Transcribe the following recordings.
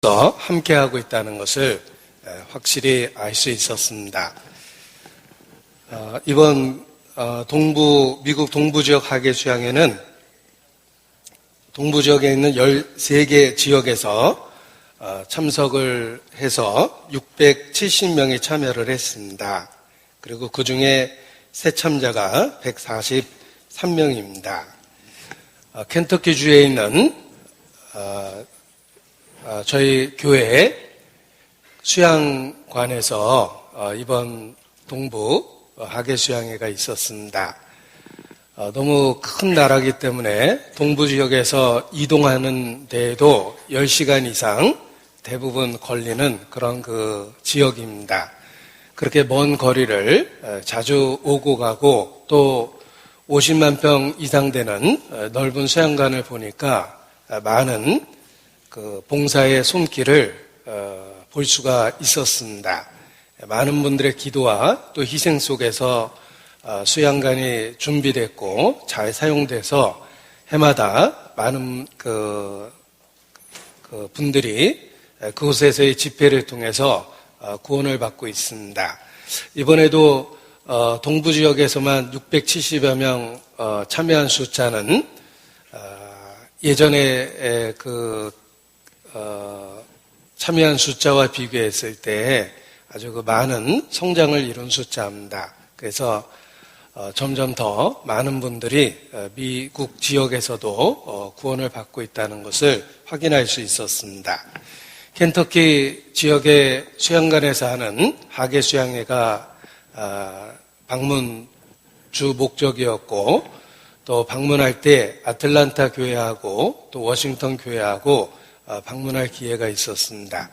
함께하고 있다는 것을 확실히 알 수 있었습니다. 이번 미국 동부지역 하계 수양회는 동부지역에 있는 13개 지역에서 참석을 해서 670명이 참여를 했습니다. 그리고 그 중에 새 참자가 143명입니다. 켄터키주에 있는 저희 교회 수양관에서 이번 동부 하계 수양회가 있었습니다. 너무 큰 나라이기 때문에 동부 지역에서 이동하는 데에도 10시간 이상 대부분 걸리는 그런 그 지역입니다. 그렇게 먼 거리를 자주 오고 가고 또 50만 평 이상 되는 넓은 수양관을 보니까 많은 그 봉사의 손길을 볼 수가 있었습니다. 많은 분들의 기도와 또 희생 속에서 수양관이 준비됐고 잘 사용돼서 해마다 많은 그 분들이 그곳에서의 집회를 통해서 구원을 받고 있습니다. 이번에도 동부 지역에서만 670여 명 참여한 숫자는 예전에 참여한 숫자와 비교했을 때 아주 그 많은 성장을 이룬 숫자입니다. 그래서 점점 더 많은 분들이 미국 지역에서도 구원을 받고 있다는 것을 확인할 수 있었습니다. 켄터키 지역의 수양관에서 하는 하계 수양회가 방문 주 목적이었고 또 방문할 때 아틀란타 교회하고 또 워싱턴 교회하고 방문할 기회가 있었습니다.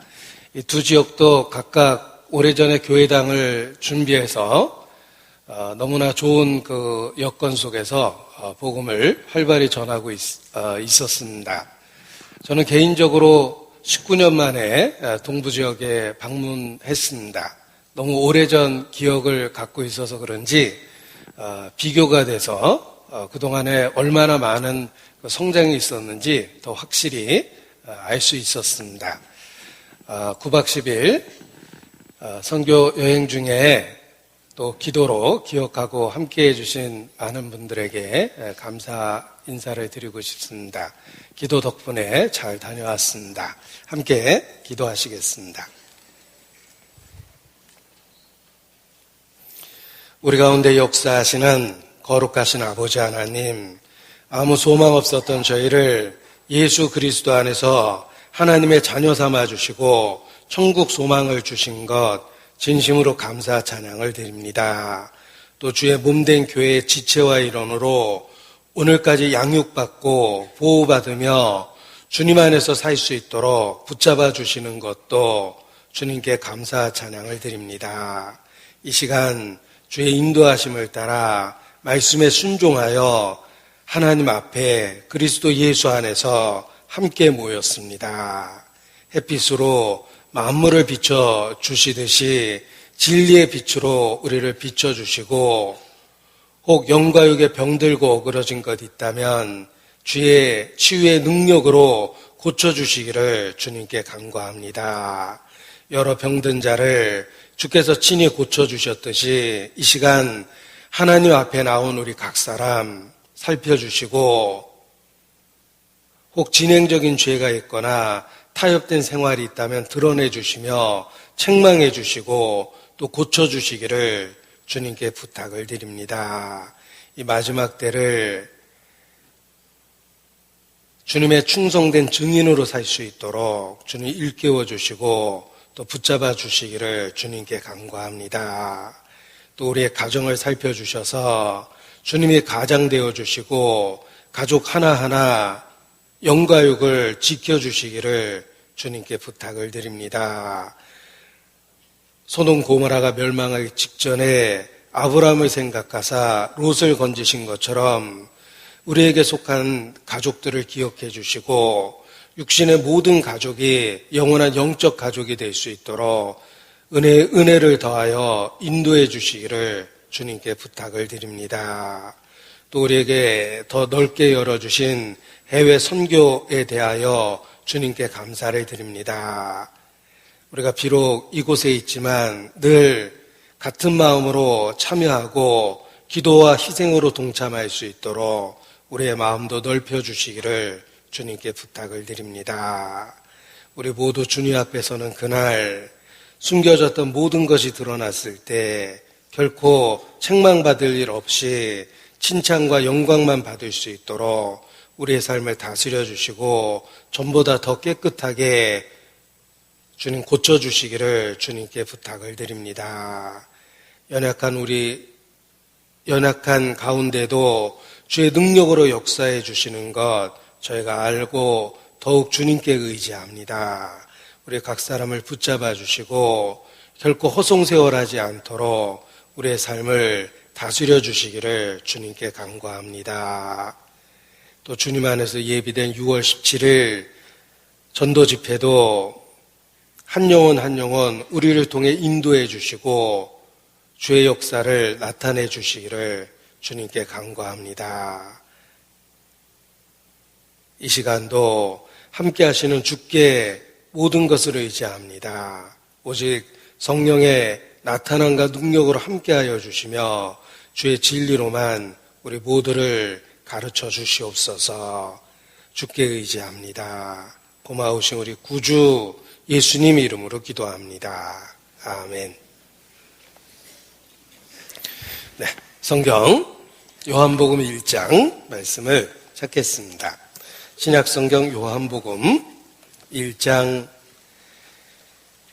이 두 지역도 각각 오래전에 교회당을 준비해서 너무나 좋은 그 여건 속에서 복음을 활발히 전하고 있었습니다. 저는 개인적으로 19년 만에 동부 지역에 방문했습니다. 너무 오래전 기억을 갖고 있어서 그런지 비교가 돼서 그동안에 얼마나 많은 성장이 있었는지 더 확실히 알 수 있었습니다. 9박 10일 선교 여행 중에 또 기도로 기억하고 함께해 주신 많은 분들에게 감사 인사를 드리고 싶습니다. 기도 덕분에 잘 다녀왔습니다. 함께 기도하시겠습니다. 우리 가운데 역사하시는 거룩하신 아버지 하나님, 아무 소망 없었던 저희를 예수 그리스도 안에서 하나님의 자녀 삼아 주시고 천국 소망을 주신 것 진심으로 감사 찬양을 드립니다. 또 주의 몸된 교회의 지체와 일원으로 오늘까지 양육받고 보호받으며 주님 안에서 살 수 있도록 붙잡아 주시는 것도 주님께 감사 찬양을 드립니다. 이 시간 주의 인도하심을 따라 말씀에 순종하여 하나님 앞에 그리스도 예수 안에서 함께 모였습니다. 햇빛으로 만물을 비춰 주시듯이 진리의 빛으로 우리를 비춰 주시고 혹 영과 육에 병들고 어그러진 것 있다면 주의 치유의 능력으로 고쳐 주시기를 주님께 간구합니다. 여러 병든 자를 주께서 친히 고쳐 주셨듯이 이 시간 하나님 앞에 나온 우리 각 사람 살펴주시고 혹 진행적인 죄가 있거나 타협된 생활이 있다면 드러내 주시며 책망해 주시고 또 고쳐 주시기를 주님께 부탁을 드립니다. 이 마지막 때를 주님의 충성된 증인으로 살 수 있도록 주님 일깨워 주시고 또 붙잡아 주시기를 주님께 간구합니다. 또 우리의 가정을 살펴주셔서 주님이 가장 되어 주시고 가족 하나하나 영과 육을 지켜주시기를 주님께 부탁을 드립니다. 소돔 고모라가 멸망하기 직전에 아브라함을 생각하사 롯을 건지신 것처럼 우리에게 속한 가족들을 기억해 주시고 육신의 모든 가족이 영원한 영적 가족이 될 수 있도록 은혜를 더하여 인도해 주시기를 주님께 부탁을 드립니다. 또 우리에게 더 넓게 열어주신 해외 선교에 대하여 주님께 감사를 드립니다. 우리가 비록 이곳에 있지만 늘 같은 마음으로 참여하고 기도와 희생으로 동참할 수 있도록 우리의 마음도 넓혀주시기를 주님께 부탁을 드립니다. 우리 모두 주님 앞에서는 그날 숨겨졌던 모든 것이 드러났을 때 결코 책망받을 일 없이 칭찬과 영광만 받을 수 있도록 우리의 삶을 다스려 주시고 전보다 더 깨끗하게 주님 고쳐주시기를 주님께 부탁을 드립니다. 연약한 가운데도 주의 능력으로 역사해 주시는 것 저희가 알고 더욱 주님께 의지합니다. 우리 각 사람을 붙잡아 주시고 결코 허송세월하지 않도록 우리의 삶을 다스려 주시기를 주님께 간구합니다. 또 주님 안에서 예비된 6월 17일 전도 집회도 한 영혼 우리를 통해 인도해 주시고 주의 역사를 나타내 주시기를 주님께 간구합니다. 이 시간도 함께 하시는 주께 모든 것을 의지합니다. 오직 성령의 나타남과 능력으로 함께하여 주시며 주의 진리로만 우리 모두를 가르쳐 주시옵소서. 주께 의지합니다. 고마우신 우리 구주 예수님 이름으로 기도합니다. 아멘. 네, 성경 요한복음 1장 말씀을 찾겠습니다. 신약성경 요한복음 1장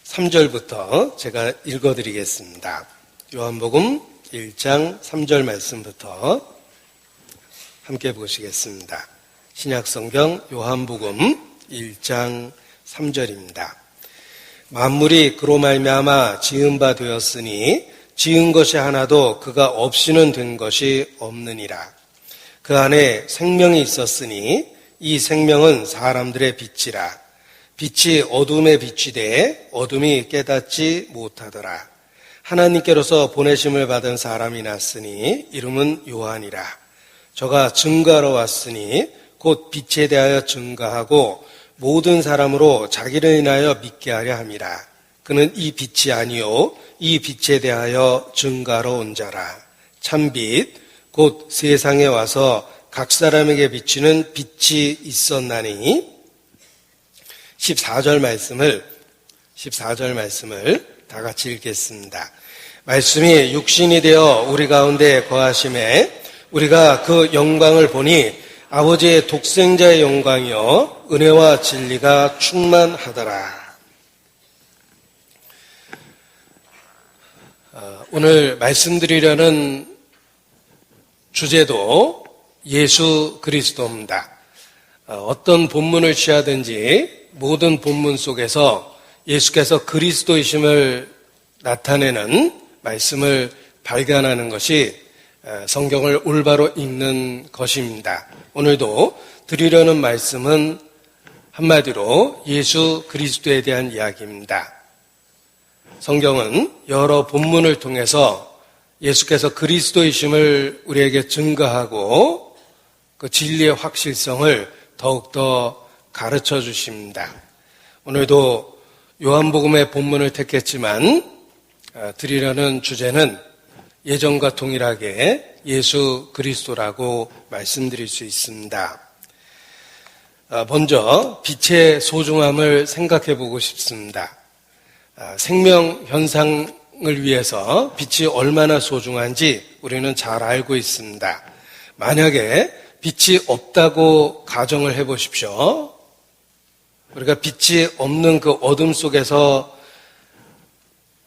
3절부터 제가 읽어드리겠습니다. 요한복음 1장 3절 말씀부터 함께 보시겠습니다. 신약성경 요한복음 1장 3절입니다. 만물이 그로 말미암아 지은 바 되었으니 지은 것이 하나도 그가 없이는 된 것이 없느니라. 그 안에 생명이 있었으니 이 생명은 사람들의 빛이라. 빛이 어둠에 비치되 어둠이 깨닫지 못하더라. 하나님께로서 보내심을 받은 사람이 났으니 이름은 요한이라. 저가 증거하러 왔으니 곧 빛에 대하여 증거하고 모든 사람으로 자기를 인하여 믿게 하려 함이라. 그는 이 빛이 아니요 이 빛에 대하여 증거하러 온 자라. 참빛 곧 세상에 와서 각 사람에게 비치는 빛이 있었나니 14절 말씀을 다 같이 읽겠습니다. 말씀이 육신이 되어 우리 가운데 거하심에 우리가 그 영광을 보니 아버지의 독생자의 영광이요 은혜와 진리가 충만하더라. 오늘 말씀드리려는 주제도 예수 그리스도입니다. 어떤 본문을 취하든지 모든 본문 속에서 예수께서 그리스도이심을 나타내는 말씀을 발견하는 것이 성경을 올바로 읽는 것입니다. 오늘도 드리려는 말씀은 한마디로 예수 그리스도에 대한 이야기입니다. 성경은 여러 본문을 통해서 예수께서 그리스도이심을 우리에게 증거하고 그 진리의 확실성을 더욱더 가르쳐 주십니다. 오늘도 요한복음의 본문을 택했지만 드리려는 주제는 예전과 동일하게 예수 그리스도라고 말씀드릴 수 있습니다. 먼저 빛의 소중함을 생각해 보고 싶습니다. 생명 현상을 위해서 빛이 얼마나 소중한지 우리는 잘 알고 있습니다. 만약에 빛이 없다고 가정을 해보십시오. 우리가 빛이 없는 그 어둠 속에서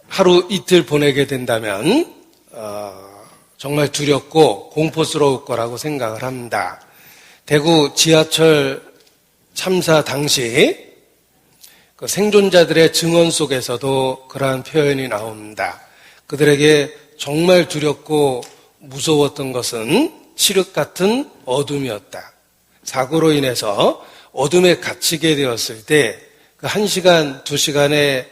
하루 이틀 보내게 된다면 정말 두렵고 공포스러울 거라고 생각을 합니다. 대구 지하철 참사 당시 그 생존자들의 증언 속에서도 그러한 표현이 나옵니다. 그들에게 정말 두렵고 무서웠던 것은 칠흑 같은 어둠이었다. 사고로 인해서 어둠에 갇히게 되었을 때 그 1시간, 2시간의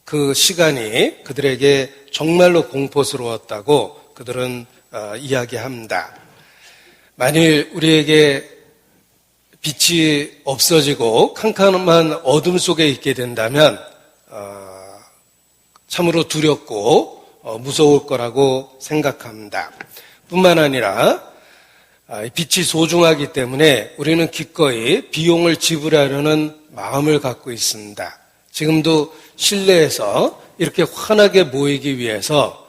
그 시간이 그들에게 정말로 공포스러웠다고 그들은 이야기합니다. 만일 우리에게 빛이 없어지고 캄캄한 어둠 속에 있게 된다면 참으로 두렵고 무서울 거라고 생각합니다. 뿐만 아니라 빛이 소중하기 때문에 우리는 기꺼이 비용을 지불하려는 마음을 갖고 있습니다. 지금도 실내에서 이렇게 환하게 모이기 위해서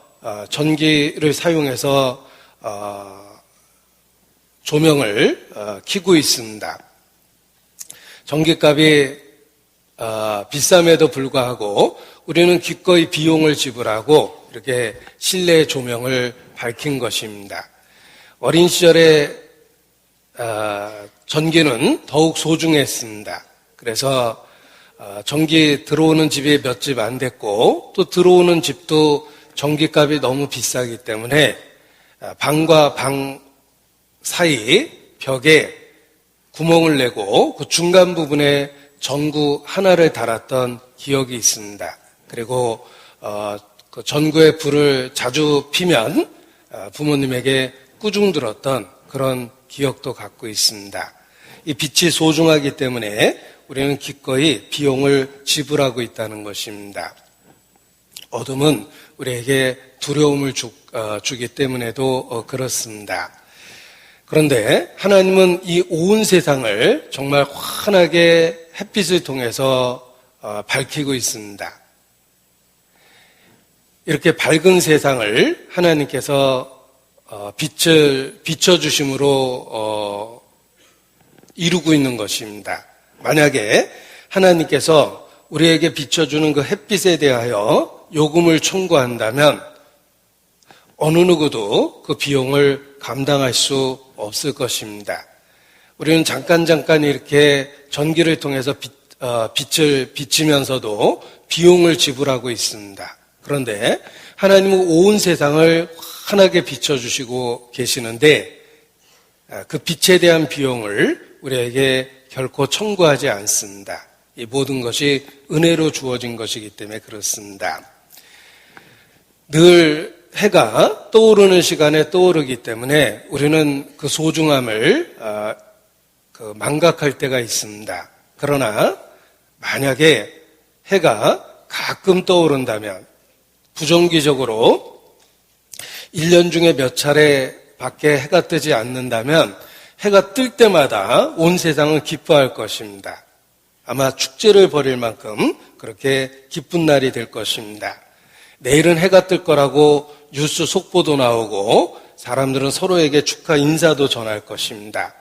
전기를 사용해서 조명을 켜고 있습니다. 전기값이 비쌈에도 불구하고 우리는 기꺼이 비용을 지불하고 이렇게 실내 조명을 밝힌 것입니다. 어린 시절에 전기는 더욱 소중했습니다. 그래서 전기 들어오는 집이 몇 집 안 됐고 또 들어오는 집도 전기값이 너무 비싸기 때문에 방과 방 사이 벽에 구멍을 내고 그 중간 부분에 전구 하나를 달았던 기억이 있습니다. 그리고 그 전구에 불을 자주 피면 부모님에게 꾸중 들었던 그런 기억도 갖고 있습니다. 이 빛이 소중하기 때문에 우리는 기꺼이 비용을 지불하고 있다는 것입니다. 어둠은 우리에게 두려움을 주기 때문에도 그렇습니다. 그런데 하나님은 이 온 세상을 정말 환하게 햇빛을 통해서 밝히고 있습니다. 이렇게 밝은 세상을 하나님께서 빛을 비춰주심으로 이루고 있는 것입니다. 만약에 하나님께서 우리에게 비춰주는 그 햇빛에 대하여 요금을 청구한다면 어느 누구도 그 비용을 감당할 수 없을 것입니다. 우리는 잠깐 이렇게 전기를 통해서 빛을 비치면서도 비용을 지불하고 있습니다. 그런데 하나님은 온 세상을 환하게 비춰주시고 계시는데 그 빛에 대한 비용을 우리에게 결코 청구하지 않습니다. 이 모든 것이 은혜로 주어진 것이기 때문에 그렇습니다. 늘 해가 떠오르는 시간에 떠오르기 때문에 우리는 그 소중함을 망각할 때가 있습니다. 그러나 만약에 해가 가끔 떠오른다면 부정기적으로 1년 중에 몇 차례 밖에 해가 뜨지 않는다면 해가 뜰 때마다 온 세상은 기뻐할 것입니다. 아마 축제를 벌일 만큼 그렇게 기쁜 날이 될 것입니다. 내일은 해가 뜰 거라고 뉴스 속보도 나오고 사람들은 서로에게 축하 인사도 전할 것입니다.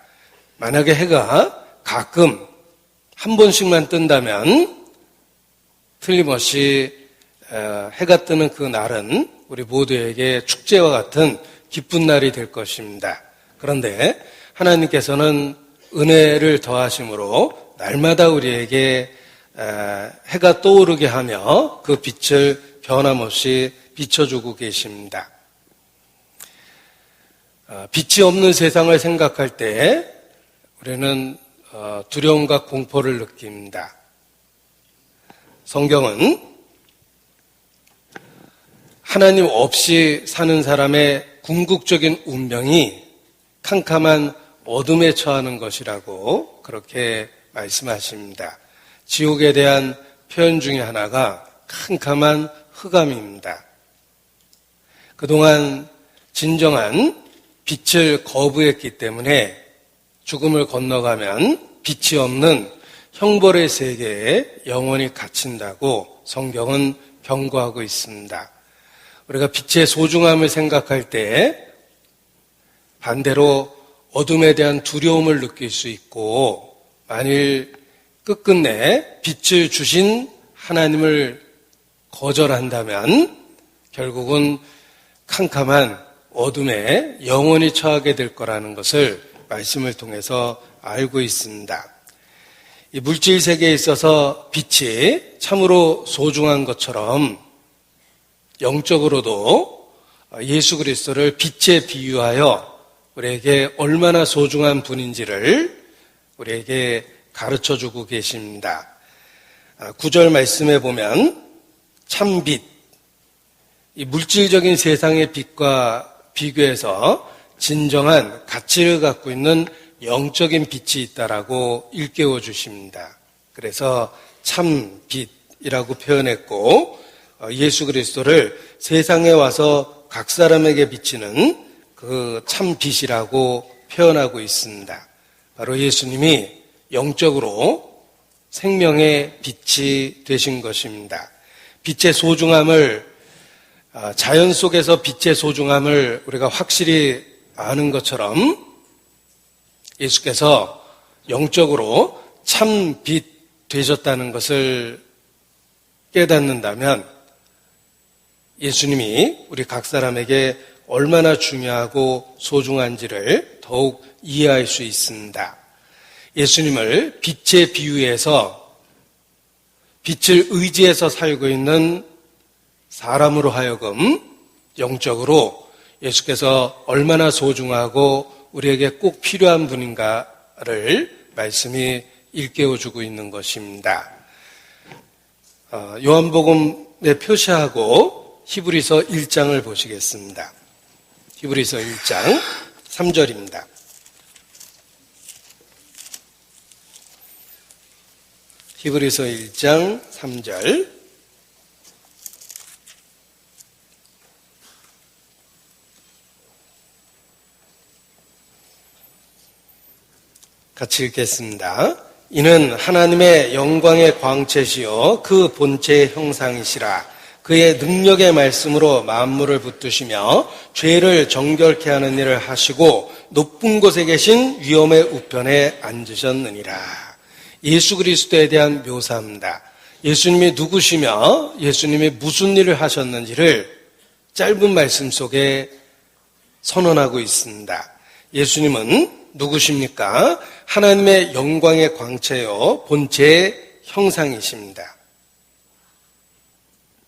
만약에 해가 가끔 한 번씩만 뜬다면 틀림없이 해가 뜨는 그 날은 우리 모두에게 축제와 같은 기쁜 날이 될 것입니다. 그런데 하나님께서는 은혜를 더하심으로 날마다 우리에게 해가 떠오르게 하며 그 빛을 변함없이 비춰주고 계십니다. 빛이 없는 세상을 생각할 때 우리는 두려움과 공포를 느낍니다. 성경은 하나님 없이 사는 사람의 궁극적인 운명이 캄캄한 어둠에 처하는 것이라고 그렇게 말씀하십니다. 지옥에 대한 표현 중에 하나가 캄캄한 흑암입니다. 그동안 진정한 빛을 거부했기 때문에 죽음을 건너가면 빛이 없는 형벌의 세계에 영원히 갇힌다고 성경은 경고하고 있습니다. 우리가 빛의 소중함을 생각할 때 반대로 어둠에 대한 두려움을 느낄 수 있고 만일 끝끝내 빛을 주신 하나님을 거절한다면 결국은 캄캄한 어둠에 영원히 처하게 될 거라는 것을 말씀을 통해서 알고 있습니다. 이 물질 세계에 있어서 빛이 참으로 소중한 것처럼 영적으로도 예수 그리스도를 빛에 비유하여 우리에게 얼마나 소중한 분인지를 우리에게 가르쳐주고 계십니다. 9절 말씀에 보면 참빛, 이 물질적인 세상의 빛과 비교해서 진정한 가치를 갖고 있는 영적인 빛이 있다라고 일깨워 주십니다. 그래서 참 빛이라고 표현했고, 예수 그리스도를 세상에 와서 각 사람에게 비치는 그 참 빛이라고 표현하고 있습니다. 바로 예수님이 영적으로 생명의 빛이 되신 것입니다. 빛의 소중함을, 자연 속에서 빛의 소중함을 우리가 확실히 아는 것처럼 예수께서 영적으로 참 빛 되셨다는 것을 깨닫는다면 예수님이 우리 각 사람에게 얼마나 중요하고 소중한지를 더욱 이해할 수 있습니다. 예수님을 빛에 비유해서 빛을 의지해서 살고 있는 사람으로 하여금 영적으로 예수께서 얼마나 소중하고 우리에게 꼭 필요한 분인가를 말씀이 일깨워주고 있는 것입니다. 요한복음에 표시하고 히브리서 1장을 보시겠습니다. 히브리서 1장 3절입니다. 히브리서 1장 3절. 같이 읽겠습니다. 이는 하나님의 영광의 광채시요 그 본체의 형상이시라. 그의 능력의 말씀으로 만물을 붙드시며 죄를 정결케 하는 일을 하시고 높은 곳에 계신 위엄의 우편에 앉으셨느니라. 예수 그리스도에 대한 묘사입니다. 예수님이 누구시며 예수님이 무슨 일을 하셨는지를 짧은 말씀 속에 선언하고 있습니다. 예수님은 누구십니까? 하나님의 영광의 광채요 본체의 형상이십니다.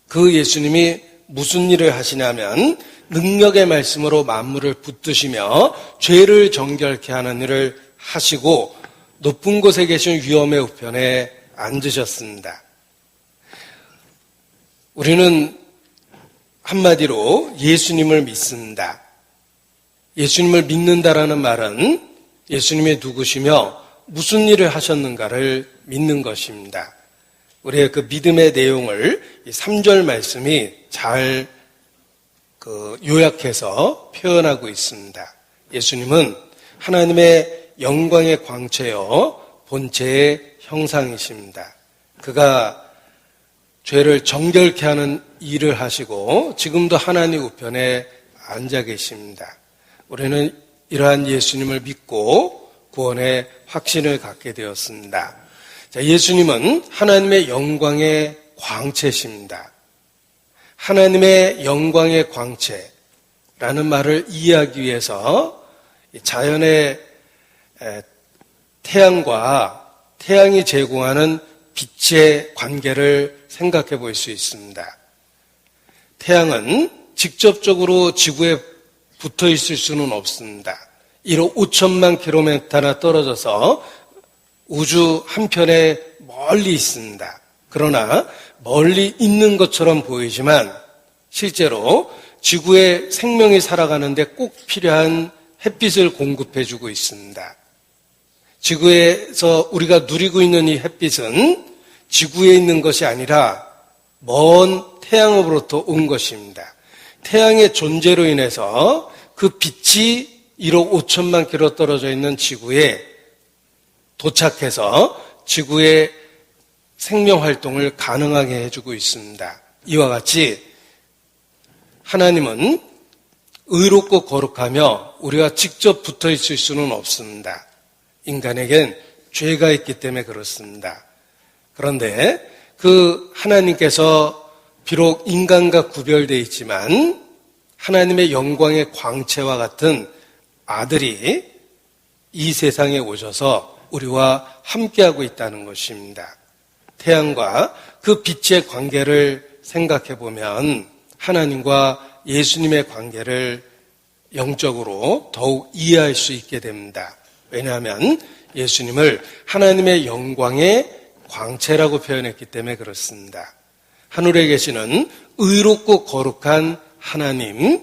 그 예수님이 무슨 일을 하시냐면 능력의 말씀으로 만물을 붙드시며 죄를 정결케 하는 일을 하시고 높은 곳에 계신 위엄의 우편에 앉으셨습니다. 우리는 한마디로 예수님을 믿습니다. 예수님을 믿는다라는 말은 예수님이 누구시며 무슨 일을 하셨는가를 믿는 것입니다. 우리의 그 믿음의 내용을 이 3절 말씀이 잘 요약해서 표현하고 있습니다. 예수님은 하나님의 영광의 광채요 본체의 형상이십니다. 그가 죄를 정결케 하는 일을 하시고 지금도 하나님 우편에 앉아 계십니다. 우리는 이러한 예수님을 믿고 구원의 확신을 갖게 되었습니다. 자, 예수님은 하나님의 영광의 광채십니다. 하나님의 영광의 광채라는 말을 이해하기 위해서 자연의 태양과 태양이 제공하는 빛의 관계를 생각해 볼 수 있습니다. 태양은 직접적으로 지구에 붙어 있을 수는 없습니다. 1억 5천만 킬로미터나 떨어져서 우주 한편에 멀리 있습니다. 그러나 멀리 있는 것처럼 보이지만 실제로 지구에 생명이 살아가는데 꼭 필요한 햇빛을 공급해주고 있습니다. 지구에서 우리가 누리고 있는 이 햇빛은 지구에 있는 것이 아니라 먼 태양으로부터 온 것입니다. 태양의 존재로 인해서 그 빛이 1억 5천만 킬로 떨어져 있는 지구에 도착해서 지구의 생명활동을 가능하게 해주고 있습니다. 이와 같이 하나님은 의롭고 거룩하며 우리가 직접 붙어 있을 수는 없습니다. 인간에겐 죄가 있기 때문에 그렇습니다. 그런데 그 하나님께서 비록 인간과 구별되어 있지만 하나님의 영광의 광채와 같은 아들이 이 세상에 오셔서 우리와 함께하고 있다는 것입니다. 태양과 그 빛의 관계를 생각해 보면 하나님과 예수님의 관계를 영적으로 더욱 이해할 수 있게 됩니다. 왜냐하면 예수님을 하나님의 영광의 광채라고 표현했기 때문에 그렇습니다. 하늘에 계시는 의롭고 거룩한 하나님,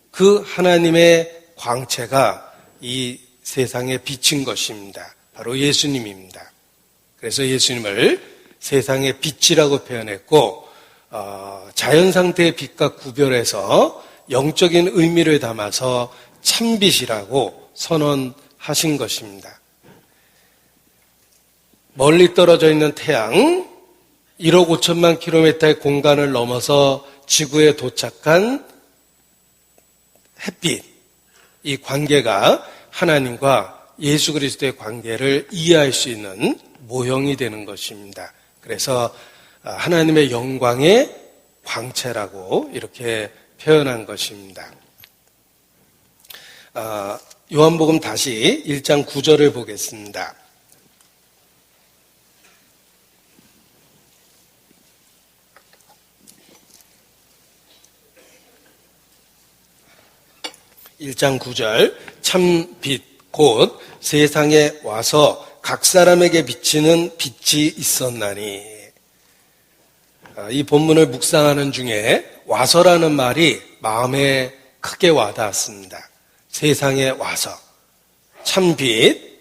그 하나님의 광채가 이 세상에 비친 것입니다. 바로 예수님입니다. 그래서 예수님을 세상의 빛이라고 표현했고 자연 상태의 빛과 구별해서 영적인 의미를 담아서 참빛이라고 선언하신 것입니다. 멀리 떨어져 있는 태양 1억 5천만 킬로미터의 공간을 넘어서 지구에 도착한 햇빛, 이 관계가 하나님과 예수 그리스도의 관계를 이해할 수 있는 모형이 되는 것입니다. 그래서 하나님의 영광의 광채라고 이렇게 표현한 것입니다. 요한복음 다시 1장 9절을 보겠습니다. (1장 9절) 참빛 곧 세상에 와서 각 사람에게 비치는 빛이 있었나니. 이 본문을 묵상하는 중에 와서라는 말이 마음에 크게 와닿았습니다. 세상에 와서 참빛,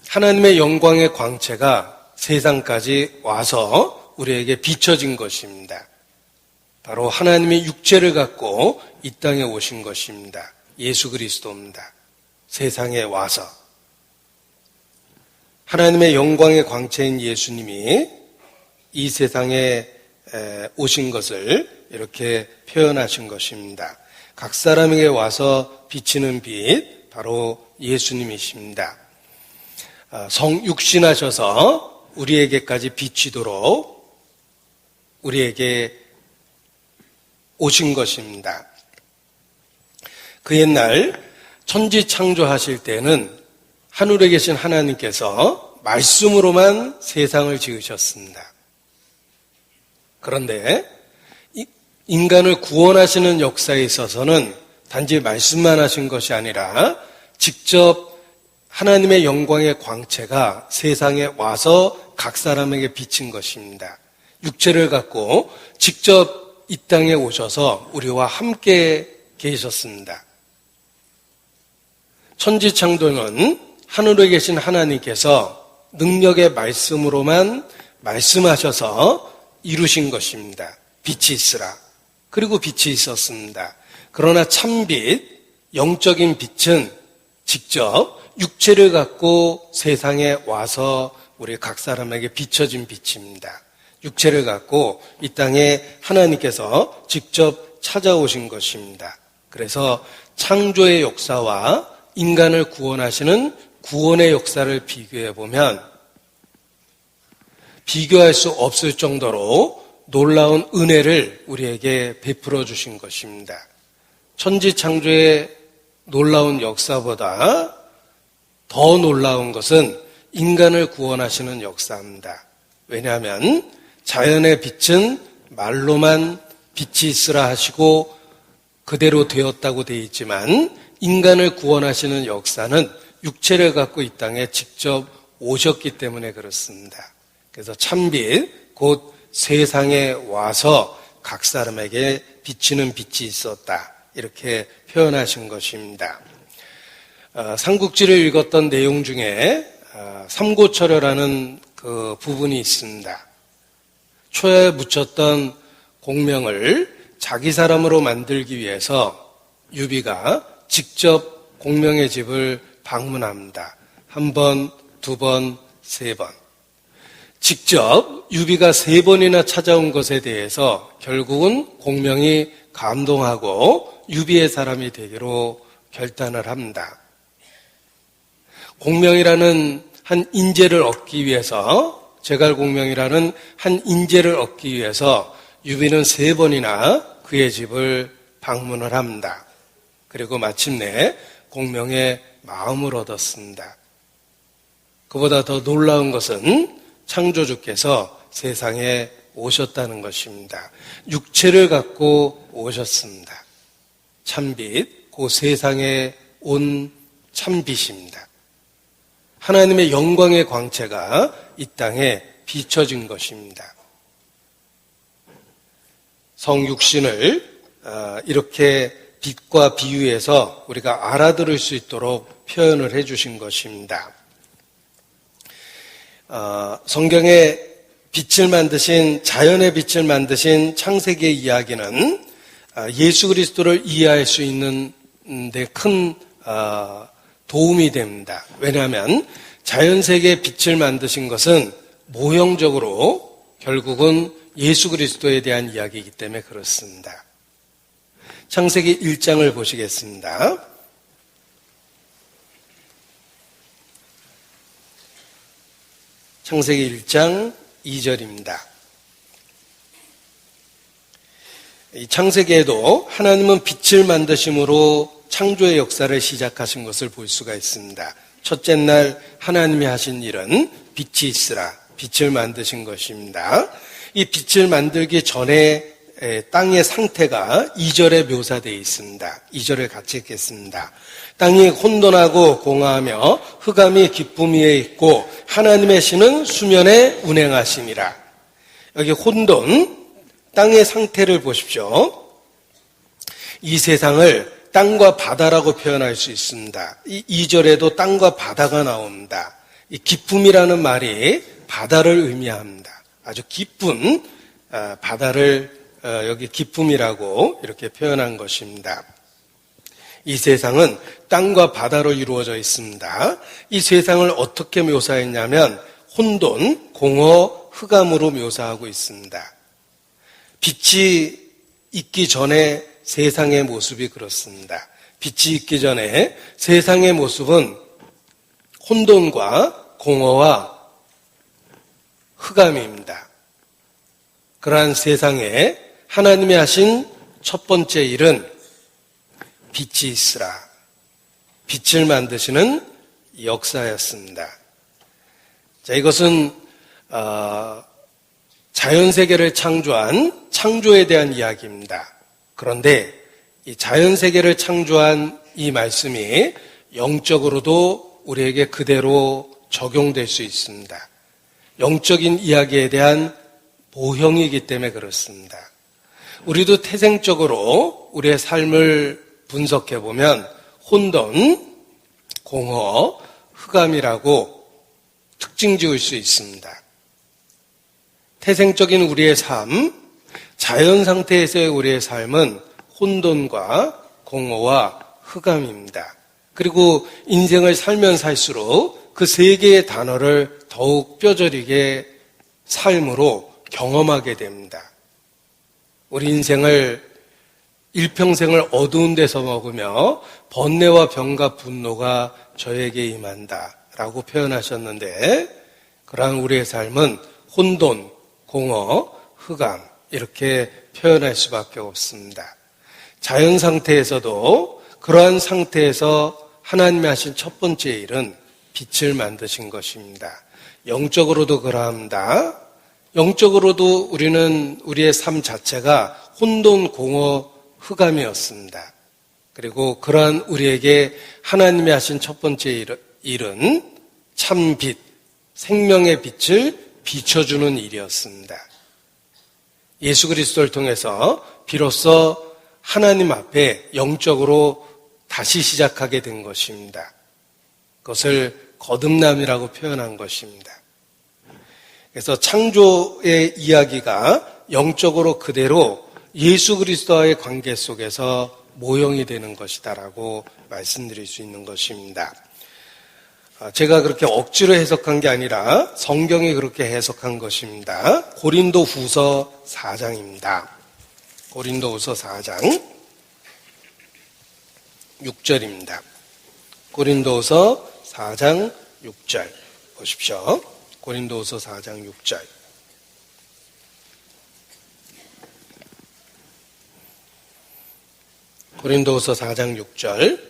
하나님의 영광의 광채가 세상까지 와서 우리에게 비춰진 것입니다. 바로 하나님의 육체를 갖고 이 땅에 오신 것입니다. 예수 그리스도입니다. 세상에 와서 하나님의 영광의 광채인 예수님이 이 세상에 오신 것을 이렇게 표현하신 것입니다. 각 사람에게 와서 비치는 빛, 바로 예수님이십니다. 성육신하셔서 우리에게까지 비치도록 우리에게 오신 것입니다. 그 옛날 천지 창조하실 때는 하늘에 계신 하나님께서 말씀으로만 세상을 지으셨습니다. 그런데 인간을 구원하시는 역사에 있어서는 단지 말씀만 하신 것이 아니라 직접 하나님의 영광의 광채가 세상에 와서 각 사람에게 비친 것입니다. 육체를 갖고 직접 이 땅에 오셔서 우리와 함께 계셨습니다. 천지창조는 하늘에 계신 하나님께서 능력의 말씀으로만 말씀하셔서 이루신 것입니다. 빛이 있으라. 그리고 빛이 있었습니다. 그러나 참빛, 영적인 빛은 직접 육체를 갖고 세상에 와서 우리 각 사람에게 비춰진 빛입니다. 육체를 갖고 이 땅에 하나님께서 직접 찾아오신 것입니다. 그래서 창조의 역사와 인간을 구원하시는 구원의 역사를 비교해 보면 비교할 수 없을 정도로 놀라운 은혜를 우리에게 베풀어 주신 것입니다. 천지 창조의 놀라운 역사보다 더 놀라운 것은 인간을 구원하시는 역사입니다. 왜냐하면 자연의 빛은 말로만 빛이 있으라 하시고 그대로 되었다고 되어 있지만 인간을 구원하시는 역사는 육체를 갖고 이 땅에 직접 오셨기 때문에 그렇습니다. 그래서 참빛, 곧 세상에 와서 각 사람에게 비치는 빛이 있었다. 이렇게 표현하신 것입니다. 삼국지를 읽었던 내용 중에 삼고철혈라는 그 부분이 있습니다. 초야에 묻혔던 공명을 자기 사람으로 만들기 위해서 유비가 직접 공명의 집을 방문합니다. 한 번, 두 번, 세 번. 직접 유비가 3번이나 찾아온 것에 대해서 결국은 공명이 감동하고 유비의 사람이 되기로 결단을 합니다. 공명이라는 한 인재를 얻기 위해서, 제갈공명이라는 한 인재를 얻기 위해서 유비는 3번이나 그의 집을 방문을 합니다. 그리고 마침내 공명의 마음을 얻었습니다. 그보다 더 놀라운 것은 창조주께서 세상에 오셨다는 것입니다. 육체를 갖고 오셨습니다. 참빛, 그 세상에 온 참빛입니다. 하나님의 영광의 광채가 이 땅에 비춰진 것입니다. 성육신을 이렇게 빛과 비유해서 우리가 알아들을 수 있도록 표현을 해주신 것입니다. 성경에 빛을 만드신, 자연의 빛을 만드신 창세기의 이야기는 예수 그리스도를 이해할 수 있는 데 큰 도움이 됩니다. 왜냐하면 자연세계의 빛을 만드신 것은 모형적으로 결국은 예수 그리스도에 대한 이야기이기 때문에 그렇습니다. 창세기 1장을 보시겠습니다. 창세기 1장 2절입니다. 이 창세기에도 하나님은 빛을 만드심으로 창조의 역사를 시작하신 것을 볼 수가 있습니다. 첫째 날 하나님이 하신 일은 빛이 있으라, 빛을 만드신 것입니다. 이 빛을 만들기 전에 땅의 상태가 2절에 묘사되어 있습니다. 2절을 같이 읽겠습니다. 땅이 혼돈하고 공허하며 흑암이 깊음 위에 있고 하나님의 신은 수면에 운행하심이라. 여기 혼돈, 땅의 상태를 보십시오. 이 세상을 땅과 바다라고 표현할 수 있습니다. 이 2절에도 땅과 바다가 나옵니다. 이 깊음이라는 말이 바다를 의미합니다. 아주 깊은 바다를 여기 깊음이라고 이렇게 표현한 것입니다. 이 세상은 땅과 바다로 이루어져 있습니다. 이 세상을 어떻게 묘사했냐면 혼돈, 공허, 흑암으로 묘사하고 있습니다. 빛이 있기 전에 세상의 모습이 그렇습니다. 빛이 있기 전에 세상의 모습은 혼돈과 공허와 흑암입니다. 그러한 세상에 하나님이 하신 첫 번째 일은 빛이 있으라, 빛을 만드시는 역사였습니다. 자, 이것은 자연세계를 창조한 창조에 대한 이야기입니다. 그런데 이 자연세계를 창조한 이 말씀이 영적으로도 우리에게 그대로 적용될 수 있습니다. 영적인 이야기에 대한 모형이기 때문에 그렇습니다. 우리도 태생적으로 우리의 삶을 분석해 보면 혼돈, 공허, 흑암이라고 특징 지을 수 있습니다. 태생적인 우리의 삶, 자연 상태에서의 우리의 삶은 혼돈과 공허와 흑암입니다. 그리고 인생을 살면 살수록 그 세 개의 단어를 더욱 뼈저리게 삶으로 경험하게 됩니다. 우리 인생을 일평생을 어두운 데서 먹으며 번뇌와 병과 분노가 저에게 임한다 라고 표현하셨는데, 그러한 우리의 삶은 혼돈, 공허, 흑암 이렇게 표현할 수밖에 없습니다. 자연 상태에서도 그러한 상태에서 하나님이 하신 첫 번째 일은 빛을 만드신 것입니다. 영적으로도 그러합니다. 영적으로도 우리는 우리의 삶 자체가 혼돈, 공허, 흑암이었습니다. 그리고 그러한 우리에게 하나님이 하신 첫 번째 일은 참 빛, 생명의 빛을 비춰주는 일이었습니다. 예수 그리스도를 통해서 비로소 하나님 앞에 영적으로 다시 시작하게 된 것입니다. 그것을 거듭남이라고 표현한 것입니다. 그래서 창조의 이야기가 영적으로 그대로 예수 그리스도와의 관계 속에서 모형이 되는 것이다라고 말씀드릴 수 있는 것입니다. 제가 그렇게 억지로 해석한 게 아니라 성경이 그렇게 해석한 것입니다. 고린도 후서 4장입니다. 고린도 후서 4장 6절입니다. 고린도 후서 4장 6절 보십시오. 고린도 후서 4장 6절. 고린도 후서 4장 6절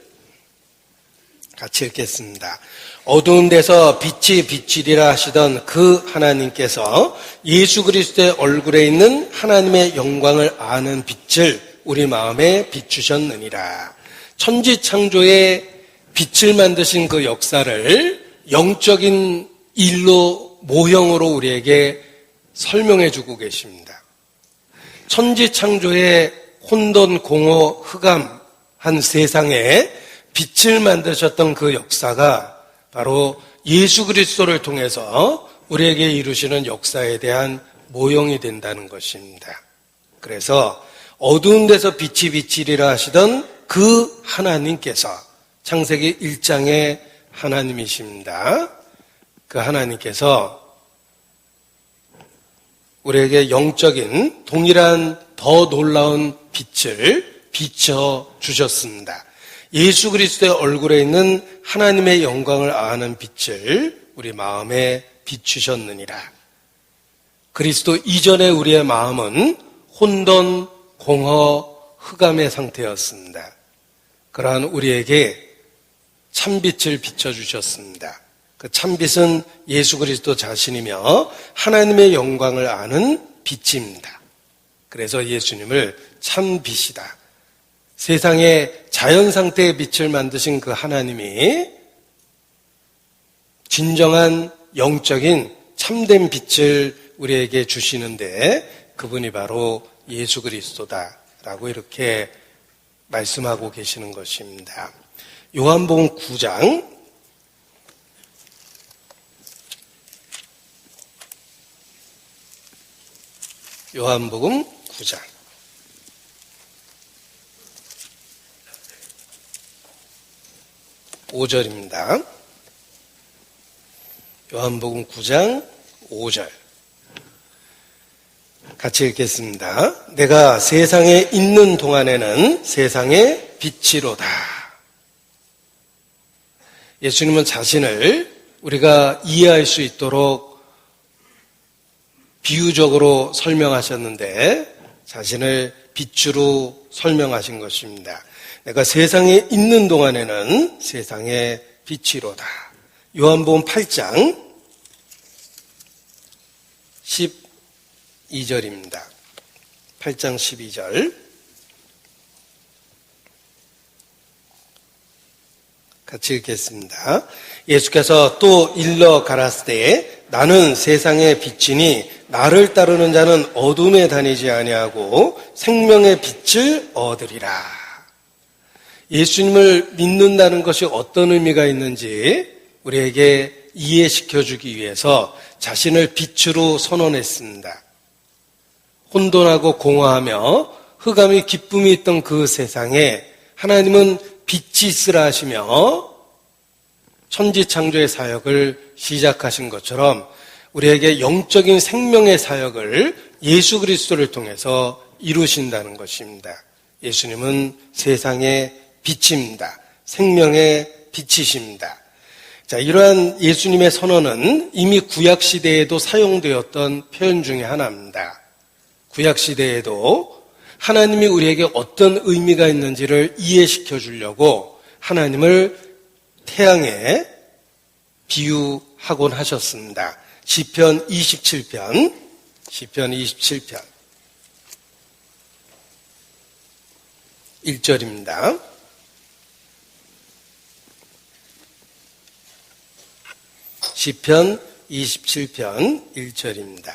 같이 읽겠습니다. 어두운 데서 빛이 비치리라 하시던 그 하나님께서 예수 그리스도의 얼굴에 있는 하나님의 영광을 아는 빛을 우리 마음에 비추셨느니라. 천지창조의 빛을 만드신 그 역사를 영적인 일로 모형으로 우리에게 설명해 주고 계십니다. 천지창조의 혼돈, 공허, 흑암 한 세상에 빛을 만드셨던 그 역사가 바로 예수 그리스도를 통해서 우리에게 이루시는 역사에 대한 모형이 된다는 것입니다. 그래서 어두운 데서 빛이 비치리라 하시던 그 하나님께서 창세기 1장의 하나님이십니다. 그 하나님께서 우리에게 영적인 동일한 더 놀라운 빛을 비춰주셨습니다. 예수 그리스도의 얼굴에 있는 하나님의 영광을 아는 빛을 우리 마음에 비추셨느니라. 그리스도 이전에 우리의 마음은 혼돈, 공허, 흑암의 상태였습니다. 그러한 우리에게 참빛을 비춰주셨습니다. 그 참빛은 예수 그리스도 자신이며 하나님의 영광을 아는 빛입니다. 그래서 예수님을 참빛이다. 세상의 자연 상태의 빛을 만드신 그 하나님이 진정한 영적인 참된 빛을 우리에게 주시는데 그분이 바로 예수 그리스도다라고 이렇게 말씀하고 계시는 것입니다. 요한복음 9장 요한복음 9장 5절입니다. 요한복음 9장 5절 같이 읽겠습니다. 내가 세상에 있는 동안에는 세상의 빛이로다. 예수님은 자신을 우리가 이해할 수 있도록 비유적으로 설명하셨는데 자신을 빛으로 설명하신 것입니다. 내가 세상에 있는 동안에는 세상의 빛이로다. 요한복음 8장 12절입니다. 8장 12절 같이 읽겠습니다. 예수께서 또 일러 가라사대 나는 세상의 빛이니 나를 따르는 자는 어둠에 다니지 아니하고 생명의 빛을 얻으리라. 예수님을 믿는다는 것이 어떤 의미가 있는지 우리에게 이해시켜 주기 위해서 자신을 빛으로 선언했습니다. 혼돈하고 공허하며 흑암이 기쁨이 있던 그 세상에 하나님은 빛이 있으라 하시며 천지창조의 사역을 시작하신 것처럼 우리에게 영적인 생명의 사역을 예수 그리스도를 통해서 이루신다는 것입니다. 예수님은 세상의 빛입니다. 생명의 빛이십니다. 자, 이러한 예수님의 선언은 이미 구약시대에도 사용되었던 표현 중에 하나입니다. 구약시대에도 하나님이 우리에게 어떤 의미가 있는지를 이해시켜 주려고 하나님을 태양에 비유하곤 하셨습니다. 시편 27편 1절입니다. 시편 27편 1절입니다.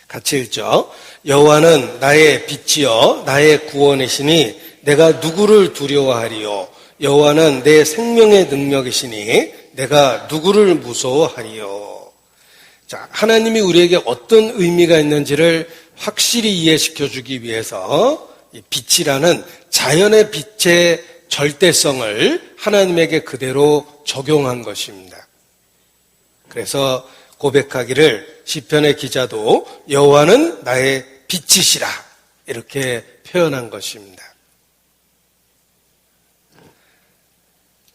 같이 읽죠. 여호와는 나의 빛이요 나의 구원이시니 내가 누구를 두려워하리요. 여호와는 내 생명의 능력이시니 내가 누구를 무서워하리요. 자, 하나님이 우리에게 어떤 의미가 있는지를 확실히 이해시켜 주기 위해서 이 빛이라는 자연의 빛의 절대성을 하나님에게 그대로 적용한 것입니다. 그래서 고백하기를 시편의 기자도 여호와는 나의 빛이시라 이렇게 표현한 것입니다.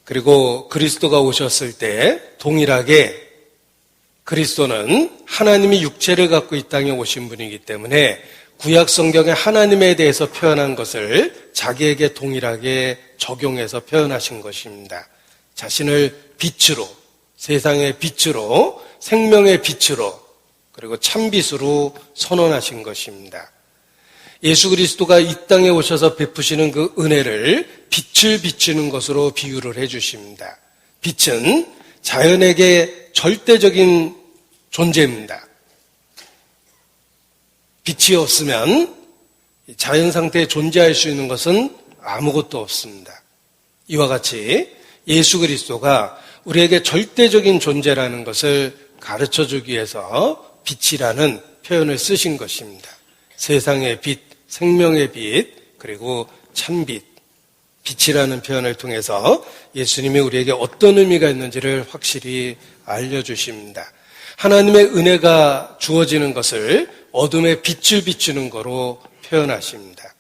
그리고 그리스도가 오셨을 때 동일하게 그리스도는 하나님이 육체를 갖고 이 땅에 오신 분이기 때문에 구약 성경에 하나님에 대해서 표현한 것을 자기에게 동일하게 적용해서 표현하신 것입니다. 자신을 빛으로, 세상의 빛으로, 생명의 빛으로, 그리고 참빛으로 선언하신 것입니다. 예수 그리스도가 이 땅에 오셔서 베푸시는 그 은혜를 빛을 비추는 것으로 비유를 해주십니다. 빛은 자연에게 절대적인 존재입니다. 빛이 없으면 자연 상태에 존재할 수 있는 것은 아무것도 없습니다. 이와 같이 예수 그리스도가 우리에게 절대적인 존재라는 것을 가르쳐주기 위해서 빛이라는 표현을 쓰신 것입니다. 세상의 빛, 생명의 빛, 그리고 참빛, 빛이라는 표현을 통해서 예수님이 우리에게 어떤 의미가 있는지를 확실히 알려주십니다. 하나님의 은혜가 주어지는 것을 어둠에 빛을 비추는 거로 표현하십니다.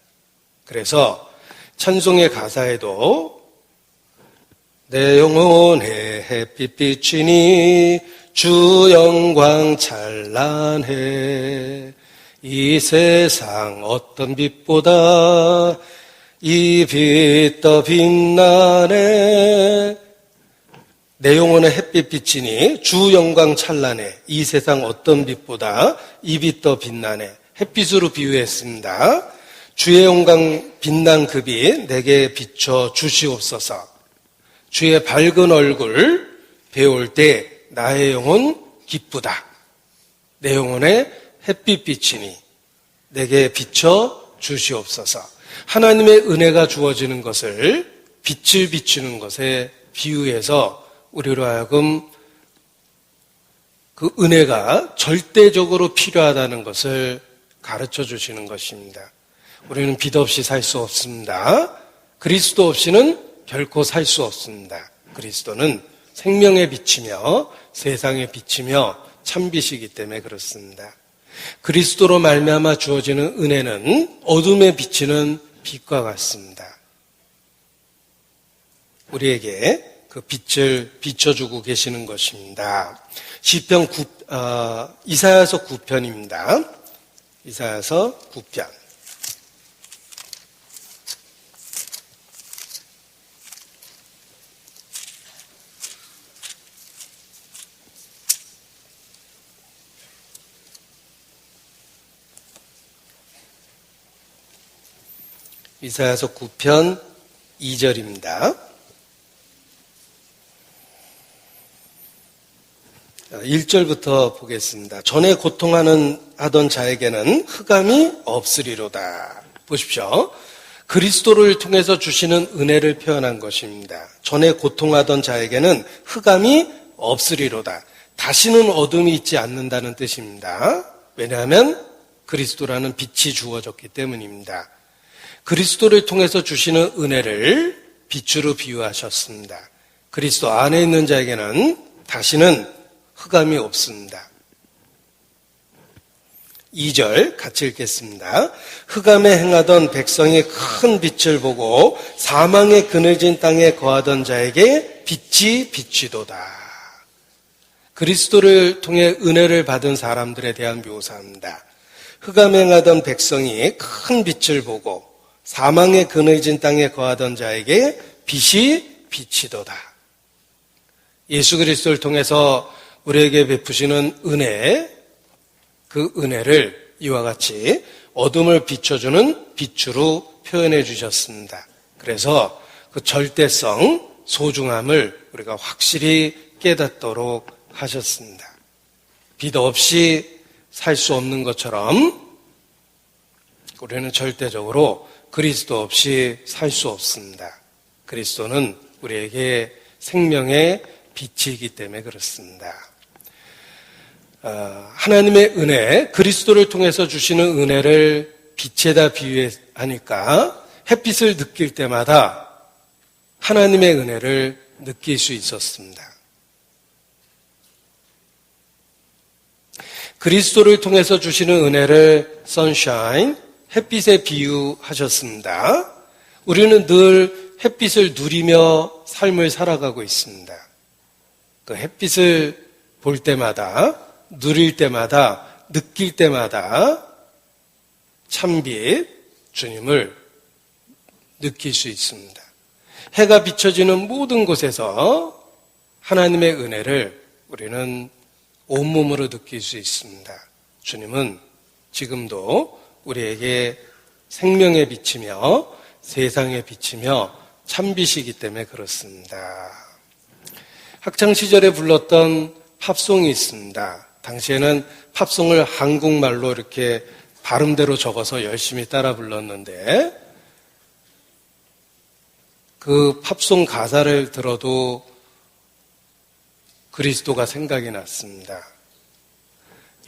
그래서 찬송의 가사에도 내 영혼에 햇빛 비치니 주 영광 찬란해 이 세상 어떤 빛보다 이 빛 더 빛나네 내 영혼에 햇빛 비치니 주 영광 찬란해 이 세상 어떤 빛보다 이 빛 더 빛나네 햇빛으로 비유했습니다. 주의 영광 빛난 그 빛 내게 비춰 주시옵소서. 주의 밝은 얼굴 배울 때 나의 영혼 기쁘다. 내 영혼에 햇빛 비치니 내게 비춰 주시옵소서. 하나님의 은혜가 주어지는 것을 빛을 비추는 것에 비유해서 우리로 하여금 그 은혜가 절대적으로 필요하다는 것을 가르쳐 주시는 것입니다. 우리는 빛 없이 살 수 없습니다. 그리스도 없이는 결코 살 수 없습니다. 그리스도는 생명의 빛이며 세상의 빛이며 참빛이기 때문에 그렇습니다. 그리스도로 말미암아 주어지는 은혜는 어둠에 비치는 빛과 같습니다. 우리에게 그 빛을 비춰주고 계시는 것입니다. 시편 이사야서 9편입니다. 이사야서 9편. 이사야서 9편 2절입니다. 1절부터 보겠습니다. 전에 고통하던 자에게는 흑암이 없으리로다. 보십시오. 그리스도를 통해서 주시는 은혜를 표현한 것입니다. 전에 고통하던 자에게는 흑암이 없으리로다. 다시는 어둠이 있지 않는다는 뜻입니다. 왜냐하면 그리스도라는 빛이 주어졌기 때문입니다. 그리스도를 통해서 주시는 은혜를 빛으로 비유하셨습니다. 그리스도 안에 있는 자에게는 다시는 흑암이 없습니다. 2절 같이 읽겠습니다. 흑암에 행하던 백성이 큰 빛을 보고 사망의 그늘진 땅에 거하던 자에게 빛이 비치도다. 그리스도를 통해 은혜를 받은 사람들에 대한 묘사입니다. 흑암에 행하던 백성이 큰 빛을 보고 사망의 그늘진 땅에 거하던 자에게 빛이 비치도다. 예수 그리스도를 통해서 우리에게 베푸시는 은혜, 그 은혜를 이와 같이 어둠을 비춰주는 빛으로 표현해 주셨습니다. 그래서 그 절대성, 소중함을 우리가 확실히 깨닫도록 하셨습니다. 빛 없이 살 수 없는 것처럼 우리는 절대적으로 그리스도 없이 살 수 없습니다. 그리스도는 우리에게 생명의 빛이기 때문에 그렇습니다. 하나님의 은혜, 그리스도를 통해서 주시는 은혜를 빛에다 비유하니까 햇빛을 느낄 때마다 하나님의 은혜를 느낄 수 있었습니다. 그리스도를 통해서 주시는 은혜를 선샤인, 햇빛에 비유하셨습니다. 우리는 늘 햇빛을 누리며 삶을 살아가고 있습니다. 그 햇빛을 볼 때마다, 누릴 때마다, 느낄 때마다 참빛 주님을 느낄 수 있습니다. 해가 비춰지는 모든 곳에서 하나님의 은혜를 우리는 온몸으로 느낄 수 있습니다. 주님은 지금도 우리에게 생명의 빛이며 세상의 빛이며 참빛이기 때문에 그렇습니다. 학창시절에 불렀던 팝송이 있습니다. 당시에는 팝송을 한국말로 이렇게 발음대로 적어서 열심히 따라 불렀는데 그 팝송 가사를 들어도 그리스도가 생각이 났습니다.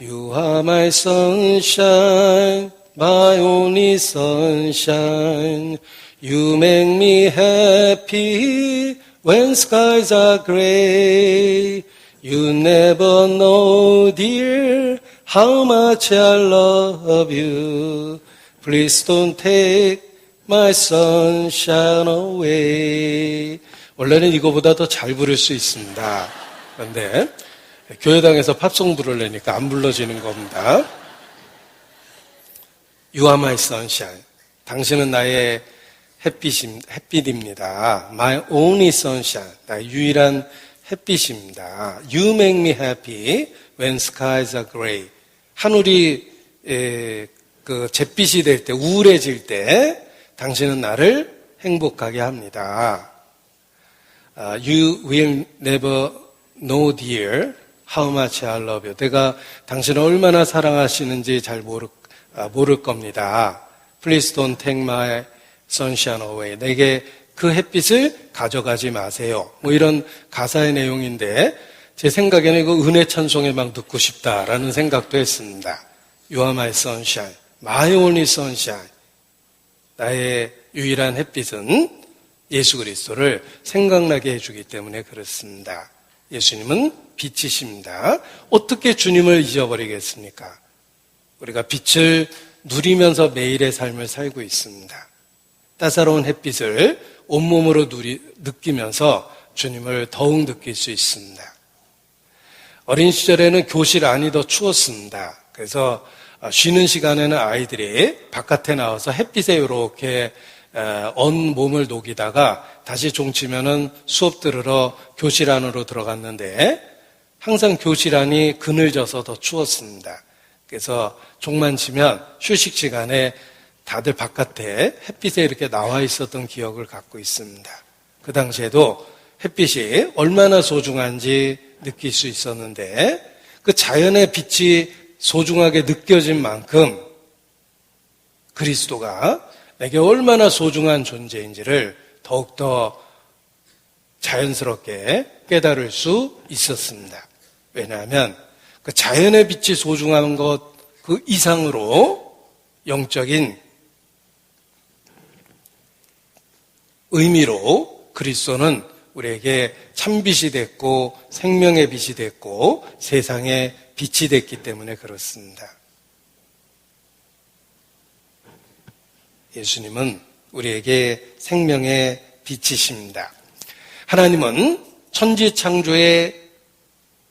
You are my sunshine, my only sunshine. You make me happy when skies are gray. You never know, dear, how much I love you. Please don't take my sunshine away. 원래는 이거보다 더 잘 부를 수 있습니다. 그런데 교회당에서 팝송 부르려니까 안 불러지는 겁니다. You are my sunshine. 당신은 나의 햇빛입니다. My only sunshine. 나의 유일한 햇빛입니다. You make me happy when skies are gray. 하늘이 그 잿빛이 될 때, 우울해질 때 당신은 나를 행복하게 합니다. You will never know, dear, how much I love you. 내가 당신을 얼마나 사랑하시는지 잘 모를 겁니다. Please don't take my sunshine away. 내게 그 햇빛을 가져가지 마세요. 뭐 이런 가사의 내용인데 제 생각에는 이거 은혜 찬송에 막 듣고 싶다라는 생각도 했습니다. You are my sunshine, my only sunshine. 나의 유일한 햇빛은 예수 그리스도를 생각나게 해주기 때문에 그렇습니다. 예수님은 빛이십니다. 어떻게 주님을 잊어버리겠습니까? 우리가 빛을 누리면서 매일의 삶을 살고 있습니다. 따사로운 햇빛을 온몸으로 느끼면서 주님을 더욱 느낄 수 있습니다. 어린 시절에는 교실 안이 더 추웠습니다. 그래서 쉬는 시간에는 아이들이 바깥에 나와서 햇빛에 이렇게 언 몸을 녹이다가 다시 종치면은 수업 들으러 교실 안으로 들어갔는데 항상 교실 안이 그늘져서 더 추웠습니다. 그래서 종만 치면 휴식 시간에 다들 바깥에 햇빛에 이렇게 나와 있었던 기억을 갖고 있습니다. 그 당시에도 햇빛이 얼마나 소중한지 느낄 수 있었는데 그 자연의 빛이 소중하게 느껴진 만큼 그리스도가 내게 얼마나 소중한 존재인지를 더욱더 자연스럽게 깨달을 수 있었습니다. 왜냐하면 그 자연의 빛이 소중한 것 그 이상으로 영적인 의미로 그리스도는 우리에게 참빛이 됐고 생명의 빛이 됐고 세상의 빛이 됐기 때문에 그렇습니다. 예수님은 우리에게 생명의 빛이십니다. 하나님은 천지 창조의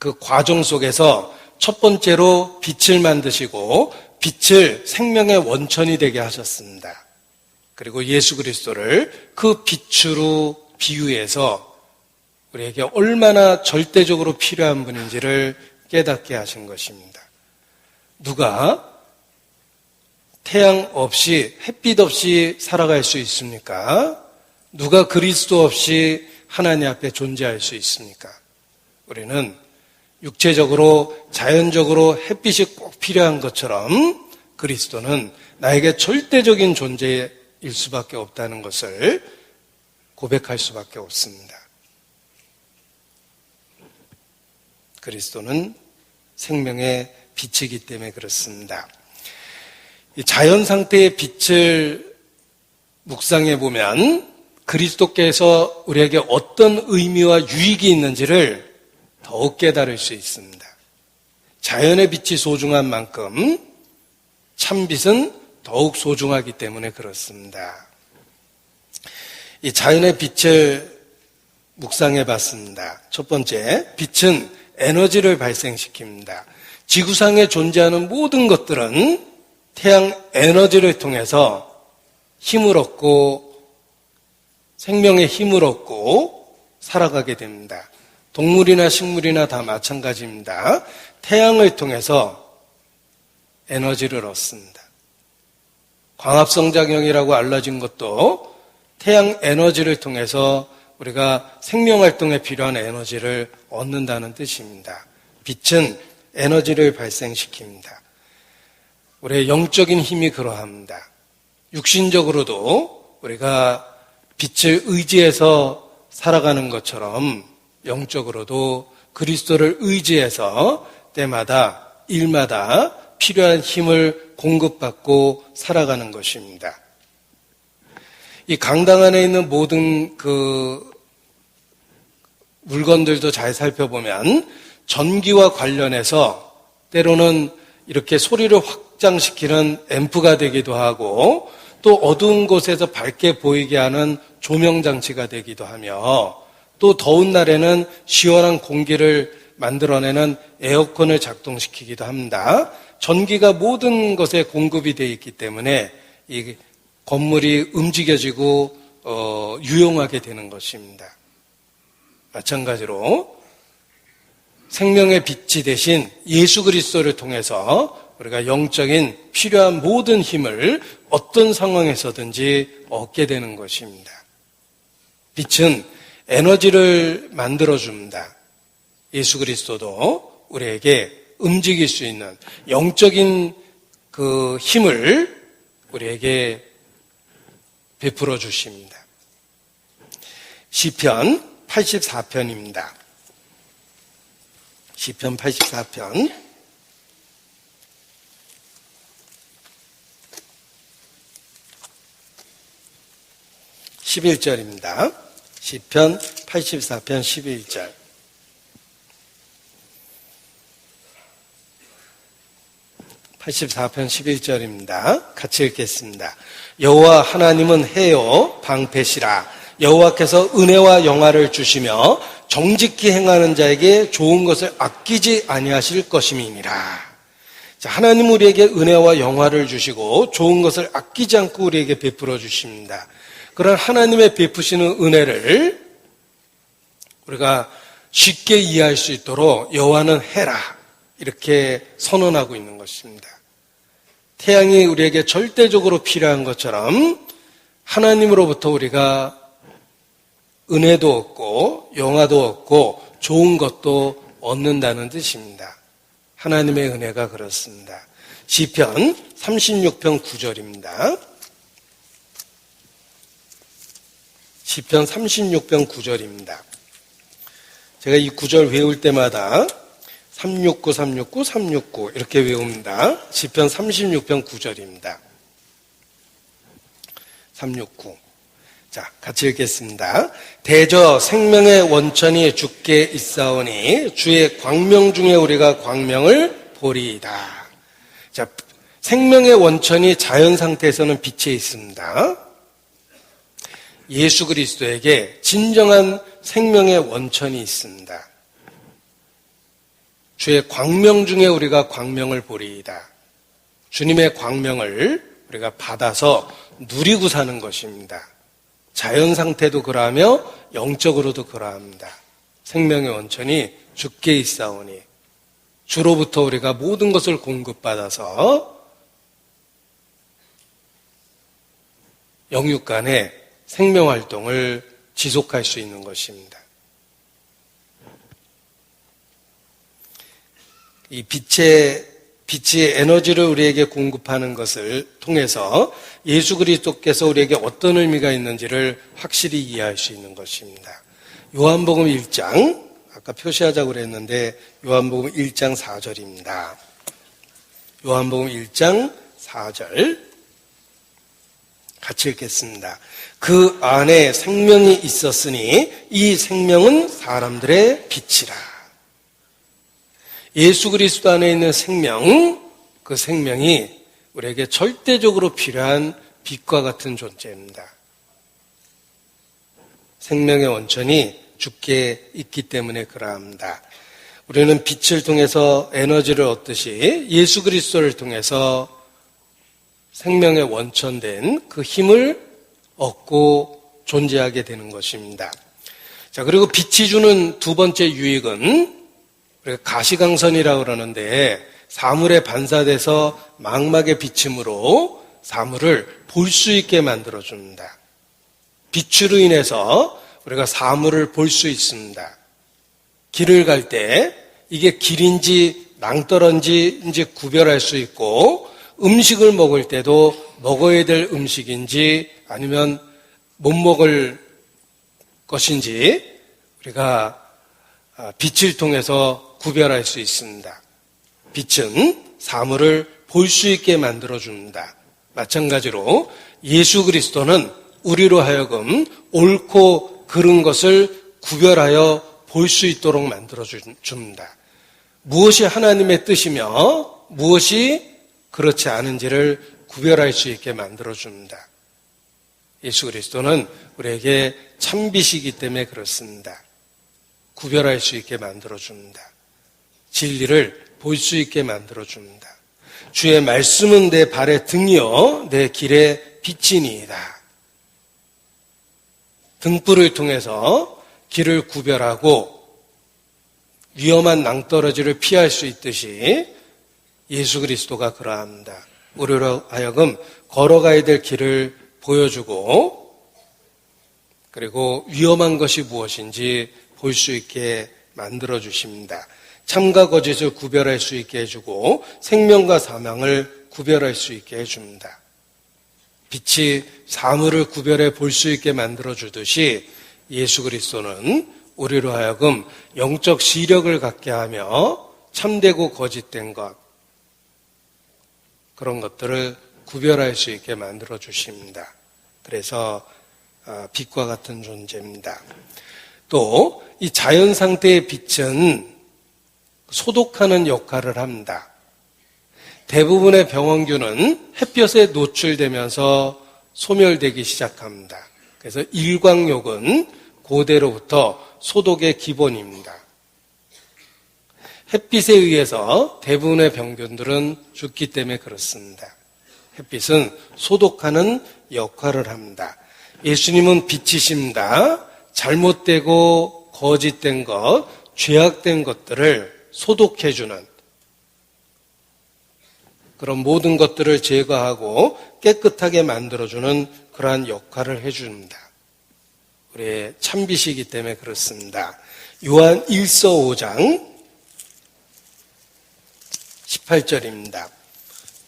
그 과정 속에서 첫 번째로 빛을 만드시고 빛을 생명의 원천이 되게 하셨습니다. 그리고 예수 그리스도를 그 빛으로 비유해서 우리에게 얼마나 절대적으로 필요한 분인지를 깨닫게 하신 것입니다. 누가 태양 없이 햇빛 없이 살아갈 수 있습니까? 누가 그리스도 없이 하나님 앞에 존재할 수 있습니까? 우리는 육체적으로 자연적으로 햇빛이 꼭 필요한 것처럼 그리스도는 나에게 절대적인 존재일 수밖에 없다는 것을 고백할 수밖에 없습니다. 그리스도는 생명의 빛이기 때문에 그렇습니다. 자연 상태의 빛을 묵상해 보면 그리스도께서 우리에게 어떤 의미와 유익이 있는지를 더욱 깨달을 수 있습니다. 자연의 빛이 소중한 만큼 참빛은 더욱 소중하기 때문에 그렇습니다. 이 자연의 빛을 묵상해 봤습니다. 첫 번째, 빛은 에너지를 발생시킵니다. 지구상에 존재하는 모든 것들은 태양 에너지를 통해서 힘을 얻고 생명의 힘을 얻고 살아가게 됩니다. 동물이나 식물이나 다 마찬가지입니다. 태양을 통해서 에너지를 얻습니다. 광합성장형이라고 알려진 것도 태양 에너지를 통해서 우리가 생명활동에 필요한 에너지를 얻는다는 뜻입니다. 빛은 에너지를 발생시킵니다. 우리의 영적인 힘이 그러합니다. 육신적으로도 우리가 빛을 의지해서 살아가는 것처럼 영적으로도 그리스도를 의지해서 때마다 일마다 필요한 힘을 공급받고 살아가는 것입니다. 이 강당 안에 있는 모든 그 물건들도 잘 살펴보면 전기와 관련해서 때로는 이렇게 소리를 확장시키는 앰프가 되기도 하고 또 어두운 곳에서 밝게 보이게 하는 조명 장치가 되기도 하며 또 더운 날에는 시원한 공기를 만들어내는 에어컨을 작동시키기도 합니다. 전기가 모든 것에 공급이 되어 있기 때문에 이 건물이 움직여지고 유용하게 되는 것입니다. 마찬가지로 생명의 빛이 되신 예수 그리스도를 통해서 우리가 영적인 필요한 모든 힘을 어떤 상황에서든지 얻게 되는 것입니다. 빛은 에너지를 만들어줍니다. 예수 그리스도도 우리에게 움직일 수 있는 영적인 그 힘을 우리에게 베풀어 주십니다. 시편 84편입니다. 시편 84편 11절입니다. 시편 84편 11절. (84편) 11절입니다. 같이 읽겠습니다. 여호와 하나님은 해요 방패시라. 여호와께서 은혜와 영화를 주시며 정직히 행하는 자에게 좋은 것을 아끼지 아니하실 것임이니라. 자, 하나님 우리에게 은혜와 영화를 주시고 좋은 것을 아끼지 않고 우리에게 베풀어 주십니다. 그런 하나님의 베푸시는 은혜를 우리가 쉽게 이해할 수 있도록 여호와는 해라 이렇게 선언하고 있는 것입니다. 태양이 우리에게 절대적으로 필요한 것처럼 하나님으로부터 우리가 은혜도 얻고 영화도 얻고 좋은 것도 얻는다는 뜻입니다. 하나님의 은혜가 그렇습니다. 시편 36편 9절입니다. 시편 36편 9절입니다. 제가 이 9절 외울 때마다 369, 369, 369 이렇게 외웁니다. 시편 36편 9절입니다. 369. 자, 같이 읽겠습니다. 대저 생명의 원천이 주께 있사오니 주의 광명 중에 우리가 광명을 보리이다. 자, 생명의 원천이 자연 상태에서는 빛에 있습니다. 예수 그리스도에게 진정한 생명의 원천이 있습니다. 주의 광명 중에 우리가 광명을 보리이다. 주님의 광명을 우리가 받아서 누리고 사는 것입니다. 자연 상태도 그러하며 영적으로도 그러합니다. 생명의 원천이 주께 있사오니 주로부터 우리가 모든 것을 공급받아서 영육간의 생명활동을 지속할 수 있는 것입니다. 이 빛이 에너지를 우리에게 공급하는 것을 통해서 예수 그리스도께서 우리에게 어떤 의미가 있는지를 확실히 이해할 수 있는 것입니다. 요한복음 1장, 아까 표시하자고 그랬는데 요한복음 1장 4절입니다. 요한복음 1장 4절 같이 읽겠습니다. 그 안에 생명이 있었으니 이 생명은 사람들의 빛이라. 예수 그리스도 안에 있는 생명, 그 생명이 우리에게 절대적으로 필요한 빛과 같은 존재입니다. 생명의 원천이 주께 있기 때문에 그러합니다. 우리는 빛을 통해서 에너지를 얻듯이 예수 그리스도를 통해서 생명의 원천된 그 힘을 얻고 존재하게 되는 것입니다. 자, 그리고 빛이 주는 두 번째 유익은 우리가 가시광선이라고 그러는데 사물에 반사돼서 망막의 비침으로 사물을 볼 수 있게 만들어줍니다. 빛으로 인해서 우리가 사물을 볼 수 있습니다. 길을 갈 때 이게 길인지 낭떠러지인지 구별할 수 있고 음식을 먹을 때도 먹어야 될 음식인지 아니면 못 먹을 것인지 우리가 빛을 통해서 구별할 수 있습니다. 빛은 사물을 볼 수 있게 만들어줍니다. 마찬가지로 예수 그리스도는 우리로 하여금 옳고 그른 것을 구별하여 볼 수 있도록 만들어줍니다. 무엇이 하나님의 뜻이며 무엇이 그렇지 않은지를 구별할 수 있게 만들어줍니다. 예수 그리스도는 우리에게 참빛이기 때문에 그렇습니다. 구별할 수 있게 만들어줍니다. 진리를 볼 수 있게 만들어줍니다. 주의 말씀은 내 발의 등이요 내 길의 빛이니이다. 등불을 통해서 길을 구별하고 위험한 낭떠러지를 피할 수 있듯이 예수 그리스도가 그러합니다. 우리로 하여금 걸어가야 될 길을 보여주고 그리고 위험한 것이 무엇인지 볼 수 있게 만들어주십니다. 참과 거짓을 구별할 수 있게 해주고 생명과 사망을 구별할 수 있게 해줍니다. 빛이 사물을 구별해 볼 수 있게 만들어주듯이 예수 그리스도는 우리로 하여금 영적 시력을 갖게 하며 참되고 거짓된 것 그런 것들을 구별할 수 있게 만들어주십니다. 그래서 빛과 같은 존재입니다. 또 이 자연 상태의 빛은 소독하는 역할을 합니다. 대부분의 병원균은 햇볕에 노출되면서 소멸되기 시작합니다. 그래서 일광욕은 고대로부터 소독의 기본입니다. 햇빛에 의해서 대부분의 병균들은 죽기 때문에 그렇습니다. 햇빛은 소독하는 역할을 합니다. 예수님은 빛이십니다. 잘못되고 거짓된 것, 죄악된 것들을 소독해주는 그런 모든 것들을 제거하고 깨끗하게 만들어주는 그러한 역할을 해줍니다. 우리의 참빛이기 때문에 그렇습니다. 요한 1서 5장 18절입니다.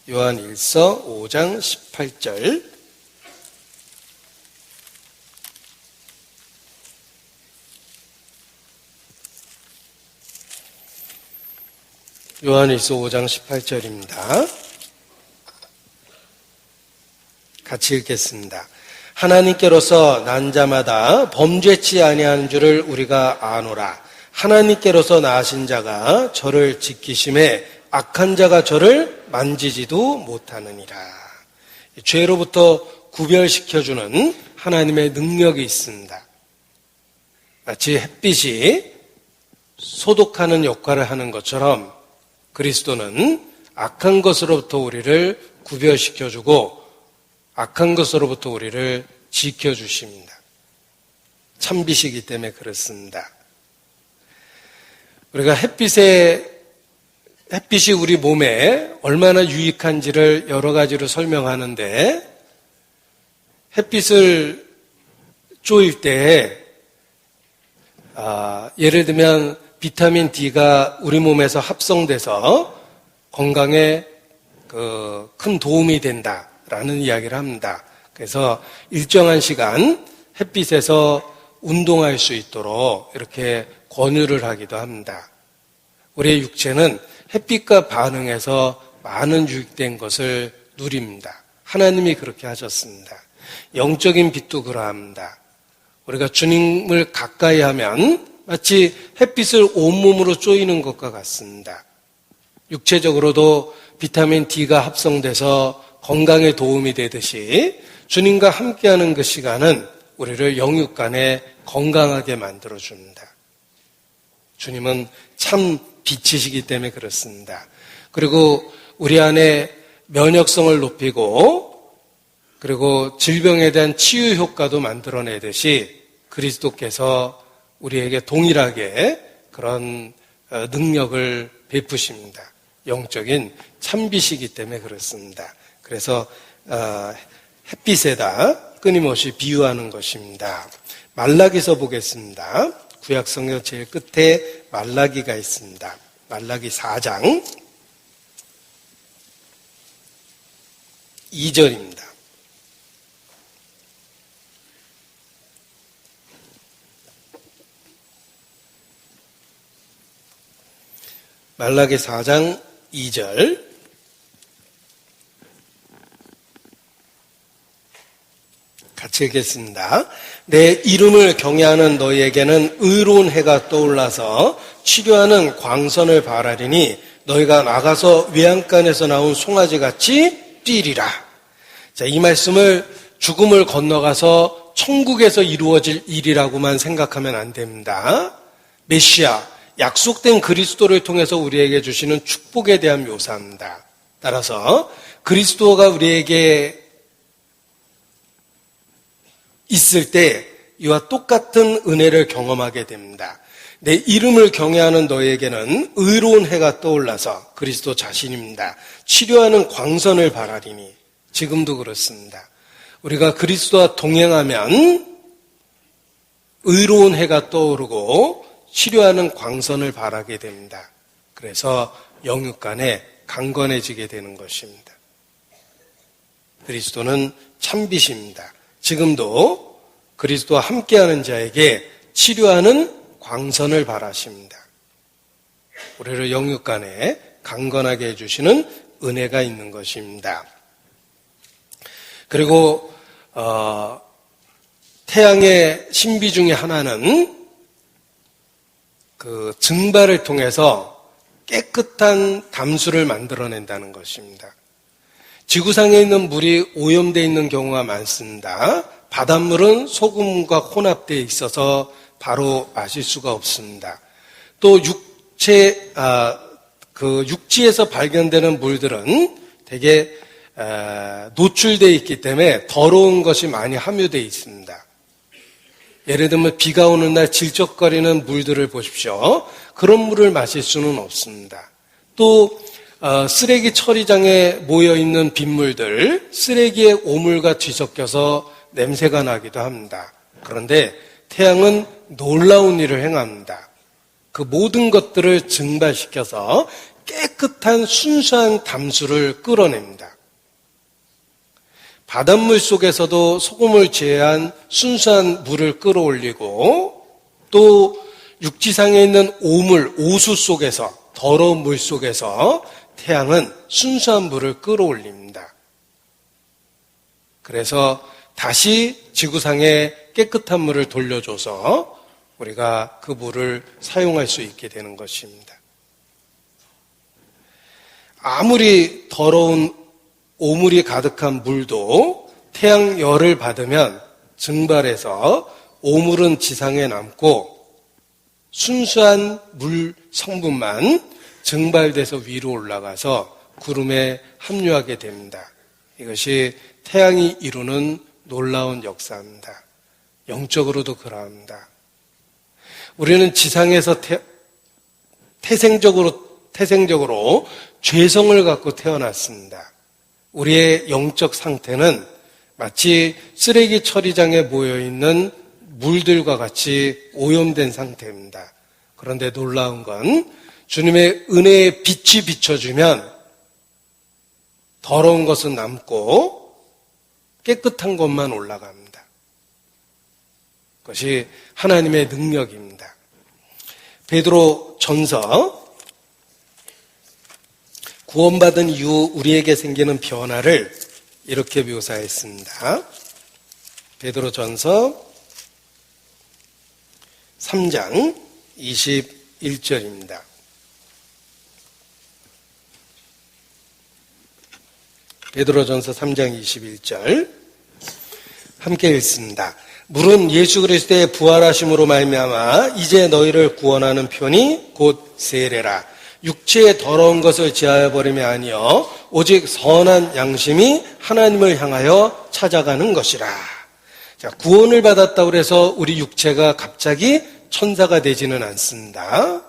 요한 1서 5장 18절 요한 1서 5장 18절입니다. 같이 읽겠습니다. 하나님께로서 난 자마다 범죄치 아니하는 줄을 우리가 아노라. 하나님께로서 나신 자가 저를 지키심에 악한 자가 저를 만지지도 못하느니라. 죄로부터 구별시켜주는 하나님의 능력이 있습니다. 마치 햇빛이 소독하는 역할을 하는 것처럼 그리스도는 악한 것으로부터 우리를 구별시켜주고 악한 것으로부터 우리를 지켜주십니다. 참빛이기 때문에 그렇습니다. 우리가 햇빛이 우리 몸에 얼마나 유익한지를 여러 가지로 설명하는데 햇빛을 쬐일 때 예를 들면 비타민 D가 우리 몸에서 합성돼서 건강에 큰 도움이 된다라는 이야기를 합니다. 그래서 일정한 시간 햇빛에서 운동할 수 있도록 이렇게 권유를 하기도 합니다. 우리의 육체는 햇빛과 반응해서 많은 유익된 것을 누립니다. 하나님이 그렇게 하셨습니다. 영적인 빛도 그러합니다. 우리가 주님을 가까이 하면 마치 햇빛을 온몸으로 쬐이는 것과 같습니다. 육체적으로도 비타민 D가 합성돼서 건강에 도움이 되듯이 주님과 함께하는 그 시간은 우리를 영육간에 건강하게 만들어줍니다. 주님은 참 빛이시기 때문에 그렇습니다. 그리고 우리 안에 면역성을 높이고 그리고 질병에 대한 치유 효과도 만들어내듯이 그리스도께서 우리에게 동일하게 그런 능력을 베푸십니다. 영적인 참빛이기 때문에 그렇습니다. 그래서 햇빛에다 끊임없이 비유하는 것입니다. 말라기서 보겠습니다. 구약성경 제일 끝에 말라기가 있습니다. 말라기 4장 2절입니다. 말라기 4장 2절. 같이 읽겠습니다. 내 이름을 경외하는 너희에게는 의로운 해가 떠올라서 치료하는 광선을 발하리니 너희가 나가서 외양간에서 나온 송아지같이 뛰리라. 자, 이 말씀을 죽음을 건너가서 천국에서 이루어질 일이라고만 생각하면 안 됩니다. 메시아, 약속된 그리스도를 통해서 우리에게 주시는 축복에 대한 묘사입니다. 따라서 그리스도가 우리에게 있을 때 이와 똑같은 은혜를 경험하게 됩니다. 내 이름을 경외하는 너에게는 의로운 해가 떠올라서 그리스도 자신입니다. 치료하는 광선을 발하리니 지금도 그렇습니다. 우리가 그리스도와 동행하면 의로운 해가 떠오르고 치료하는 광선을 발하게 됩니다. 그래서 영육간에 강건해지게 되는 것입니다. 그리스도는 참빛입니다. 지금도 그리스도와 함께하는 자에게 치료하는 광선을 발하십니다. 우리를 영육간에 강건하게 해주시는 은혜가 있는 것입니다. 그리고 태양의 신비 중에 하나는 그 증발을 통해서 깨끗한 담수를 만들어낸다는 것입니다. 지구상에 있는 물이 오염되어 있는 경우가 많습니다. 바닷물은 소금과 혼합되어 있어서 바로 마실 수가 없습니다. 또 육지에서 발견되는 물들은 되게 노출되어 있기 때문에 더러운 것이 많이 함유되어 있습니다. 예를 들면 비가 오는 날 질적거리는 물들을 보십시오. 그런 물을 마실 수는 없습니다. 또 쓰레기 처리장에 모여있는 빗물들, 쓰레기에 오물과 뒤섞여서 냄새가 나기도 합니다. 그런데 태양은 놀라운 일을 행합니다. 그 모든 것들을 증발시켜서 깨끗한 순수한 담수를 끌어냅니다. 바닷물 속에서도 소금을 제외한 순수한 물을 끌어올리고 또 육지상에 있는 오물, 오수 속에서 더러운 물 속에서 태양은 순수한 물을 끌어올립니다. 그래서 다시 지구상에 깨끗한 물을 돌려줘서 우리가 그 물을 사용할 수 있게 되는 것입니다. 아무리 더러운 오물이 가득한 물도 태양 열을 받으면 증발해서 오물은 지상에 남고 순수한 물 성분만 증발돼서 위로 올라가서 구름에 합류하게 됩니다. 이것이 태양이 이루는 놀라운 역사입니다. 영적으로도 그러합니다. 우리는 지상에서 태생적으로 죄성을 갖고 태어났습니다. 우리의 영적 상태는 마치 쓰레기 처리장에 모여있는 물들과 같이 오염된 상태입니다. 그런데 놀라운 건 주님의 은혜의 빛이 비춰주면 더러운 것은 남고 깨끗한 것만 올라갑니다. 그것이 하나님의 능력입니다. 베드로 전서 구원받은 이후 우리에게 생기는 변화를 이렇게 묘사했습니다. 베드로 전서 3장 21절입니다. 베드로전서 3장 21절 함께 읽습니다. 물은 예수 그리스도의 부활하심으로 말미암아 이제 너희를 구원하는 편이 곧 세례라. 육체의 더러운 것을 제하여 버림이 아니여 오직 선한 양심이 하나님을 향하여 찾아가는 것이라. 자, 구원을 받았다고 해서 우리 육체가 갑자기 천사가 되지는 않습니다.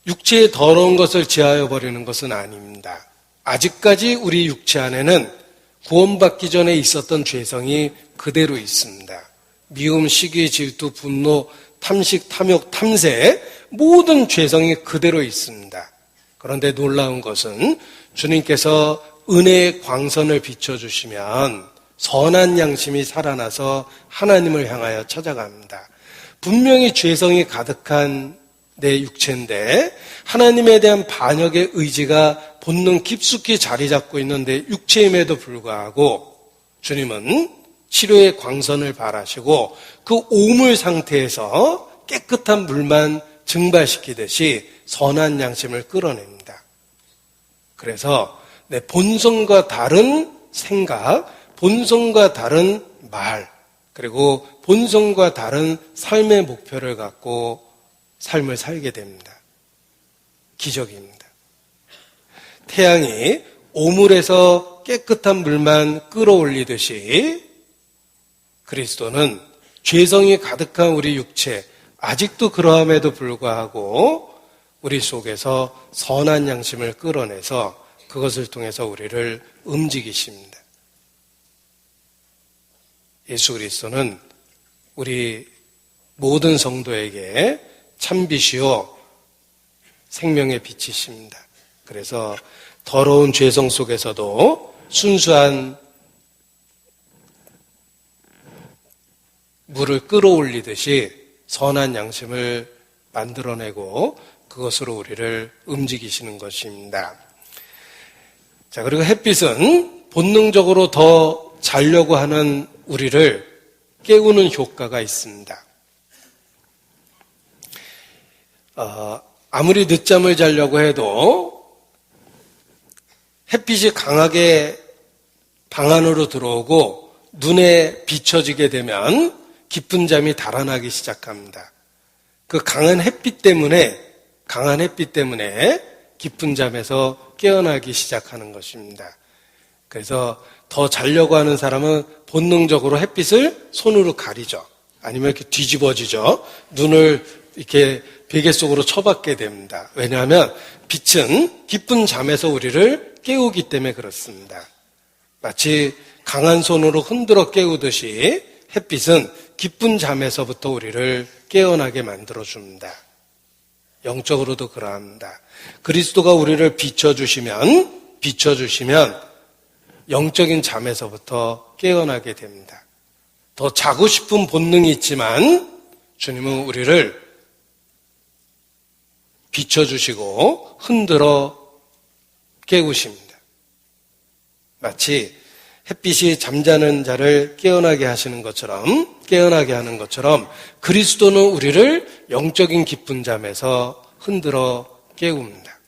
육체의 더러운 것을 제하여 버리는 것은 아닙니다. 아직까지 우리 육체 안에는 구원받기 전에 있었던 죄성이 그대로 있습니다. 미움, 시기, 질투, 분노, 탐식, 탐욕, 탐색 모든 죄성이 그대로 있습니다. 그런데 놀라운 것은 주님께서 은혜의 광선을 비춰주시면 선한 양심이 살아나서 하나님을 향하여 찾아갑니다. 분명히 죄성이 가득한 내 육체인데 하나님에 대한 반역의 의지가 본능 깊숙이 자리 잡고 있는 내 육체임에도 불구하고 주님은 치료의 광선을 발하시고 그 오물 상태에서 깨끗한 물만 증발시키듯이 선한 양심을 끌어냅니다. 그래서 내 본성과 다른 생각, 본성과 다른 말, 그리고 본성과 다른 삶의 목표를 갖고 삶을 살게 됩니다. 기적입니다. 태양이 오물에서 깨끗한 물만 끌어올리듯이 그리스도는 죄성이 가득한 우리 육체, 아직도 그러함에도 불구하고 우리 속에서 선한 양심을 끌어내서 그것을 통해서 우리를 움직이십니다. 예수 그리스도는 우리 모든 성도에게 참빛이요 생명의 빛이십니다. 그래서 더러운 죄성 속에서도 순수한 물을 끌어올리듯이 선한 양심을 만들어내고 그것으로 우리를 움직이시는 것입니다. 자, 그리고 햇빛은 본능적으로 더 자려고 하는 우리를 깨우는 효과가 있습니다. 아무리 늦잠을 자려고 해도 햇빛이 강하게 방 안으로 들어오고 눈에 비춰지게 되면 깊은 잠이 달아나기 시작합니다. 그 강한 햇빛 때문에 깊은 잠에서 깨어나기 시작하는 것입니다. 그래서 더 자려고 하는 사람은 본능적으로 햇빛을 손으로 가리죠. 아니면 이렇게 뒤집어지죠. 눈을 이렇게 베개 속으로 쳐박게 됩니다. 왜냐하면 빛은 깊은 잠에서 우리를 깨우기 때문에 그렇습니다. 마치 강한 손으로 흔들어 깨우듯이 햇빛은 깊은 잠에서부터 우리를 깨어나게 만들어줍니다. 영적으로도 그러합니다. 그리스도가 우리를 비춰주시면 영적인 잠에서부터 깨어나게 됩니다. 더 자고 싶은 본능이 있지만 주님은 우리를 비춰주시고 흔들어 깨우십니다. 마치 햇빛이 잠자는 자를 깨어나게 하는 것처럼 그리스도는 우리를 영적인 깊은 잠에서 흔들어 깨웁니다.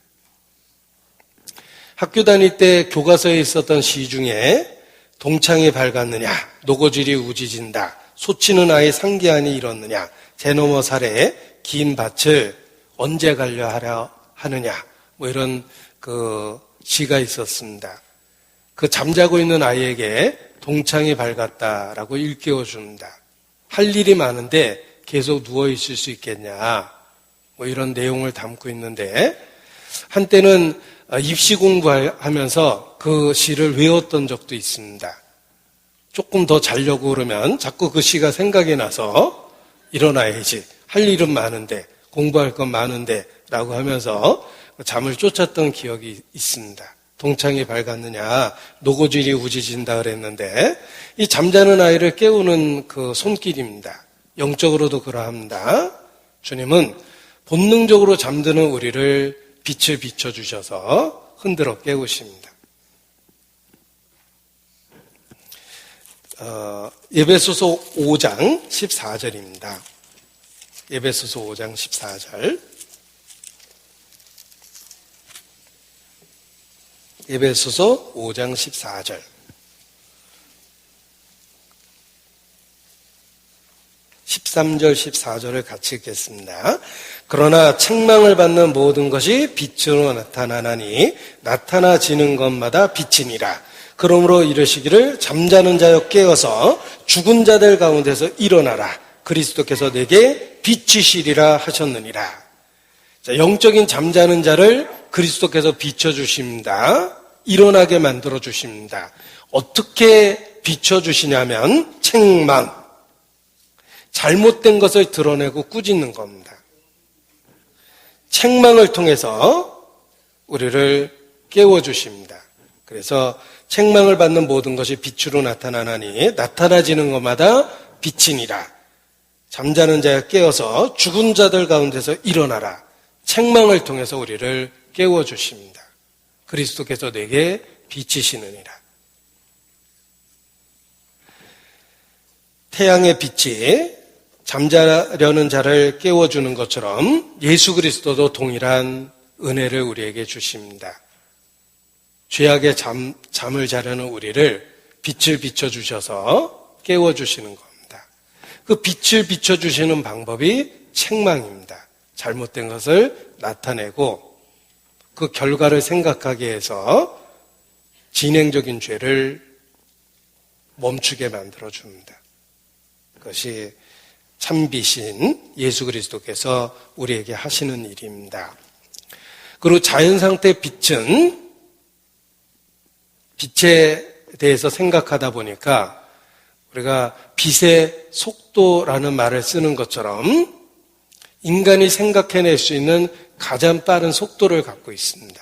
학교 다닐 때 교과서에 있었던 시 중에 동창이 밝았느냐, 노고질이 우지진다, 소치는 아이 상기하니 이렇느냐, 제 넘어 살에 긴 밭을 언제 갈려 하느냐, 이런 시가 있었습니다. 그 잠자고 있는 아이에게 동창이 밝았다라고 일깨워 줍니다. 할 일이 많은데 계속 누워 있을 수 있겠냐, 이런 내용을 담고 있는데 한때는 입시 공부하면서 그 시를 외웠던 적도 있습니다. 조금 더 자려고 그러면 자꾸 그 시가 생각이 나서 일어나야지, 할 일은 많은데, 공부할 건 많은데 라고 하면서 잠을 쫓았던 기억이 있습니다. 동창이 밝았느냐, 노고질이 우지진다 그랬는데 이 잠자는 아이를 깨우는 그 손길입니다. 영적으로도 그러합니다. 주님은 본능적으로 잠드는 우리를 빛을 비춰주셔서 흔들어 깨우십니다. 에베소서 5장 14절입니다. 에베소서 5장 14절. 에베소서 5장 14절. 13절, 14절을 같이 읽겠습니다. 그러나 책망을 받는 모든 것이 빛으로 나타나나니 나타나지는 것마다 빛이니라. 그러므로 이르시기를 잠자는 자여 깨어서 죽은 자들 가운데서 일어나라. 그리스도께서 내게 비치시리라 하셨느니라. 자, 영적인 잠자는 자를 그리스도께서 비춰주십니다. 일어나게 만들어주십니다. 어떻게 비춰주시냐면 책망, 잘못된 것을 드러내고 꾸짖는 겁니다. 책망을 통해서 우리를 깨워주십니다. 그래서 책망을 받는 모든 것이 빛으로 나타나나니 나타나지는 것마다 빛이니라. 잠자는 자가 깨어서 죽은 자들 가운데서 일어나라. 책망을 통해서 우리를 깨워주십니다. 그리스도께서 내게 빛이시느니라. 태양의 빛이 잠자려는 자를 깨워주는 것처럼 예수 그리스도도 동일한 은혜를 우리에게 주십니다. 죄악의 잠을 자려는 우리를 빛을 비춰주셔서 깨워주시는 겁니다. 그 빛을 비춰주시는 방법이 책망입니다. 잘못된 것을 나타내고 그 결과를 생각하게 해서 진행적인 죄를 멈추게 만들어줍니다. 그것이 참빛인 예수 그리스도께서 우리에게 하시는 일입니다. 그리고 자연상태 빛은 빛에 대해서 생각하다 보니까 우리가 빛의 속도라는 말을 쓰는 것처럼 인간이 생각해낼 수 있는 가장 빠른 속도를 갖고 있습니다.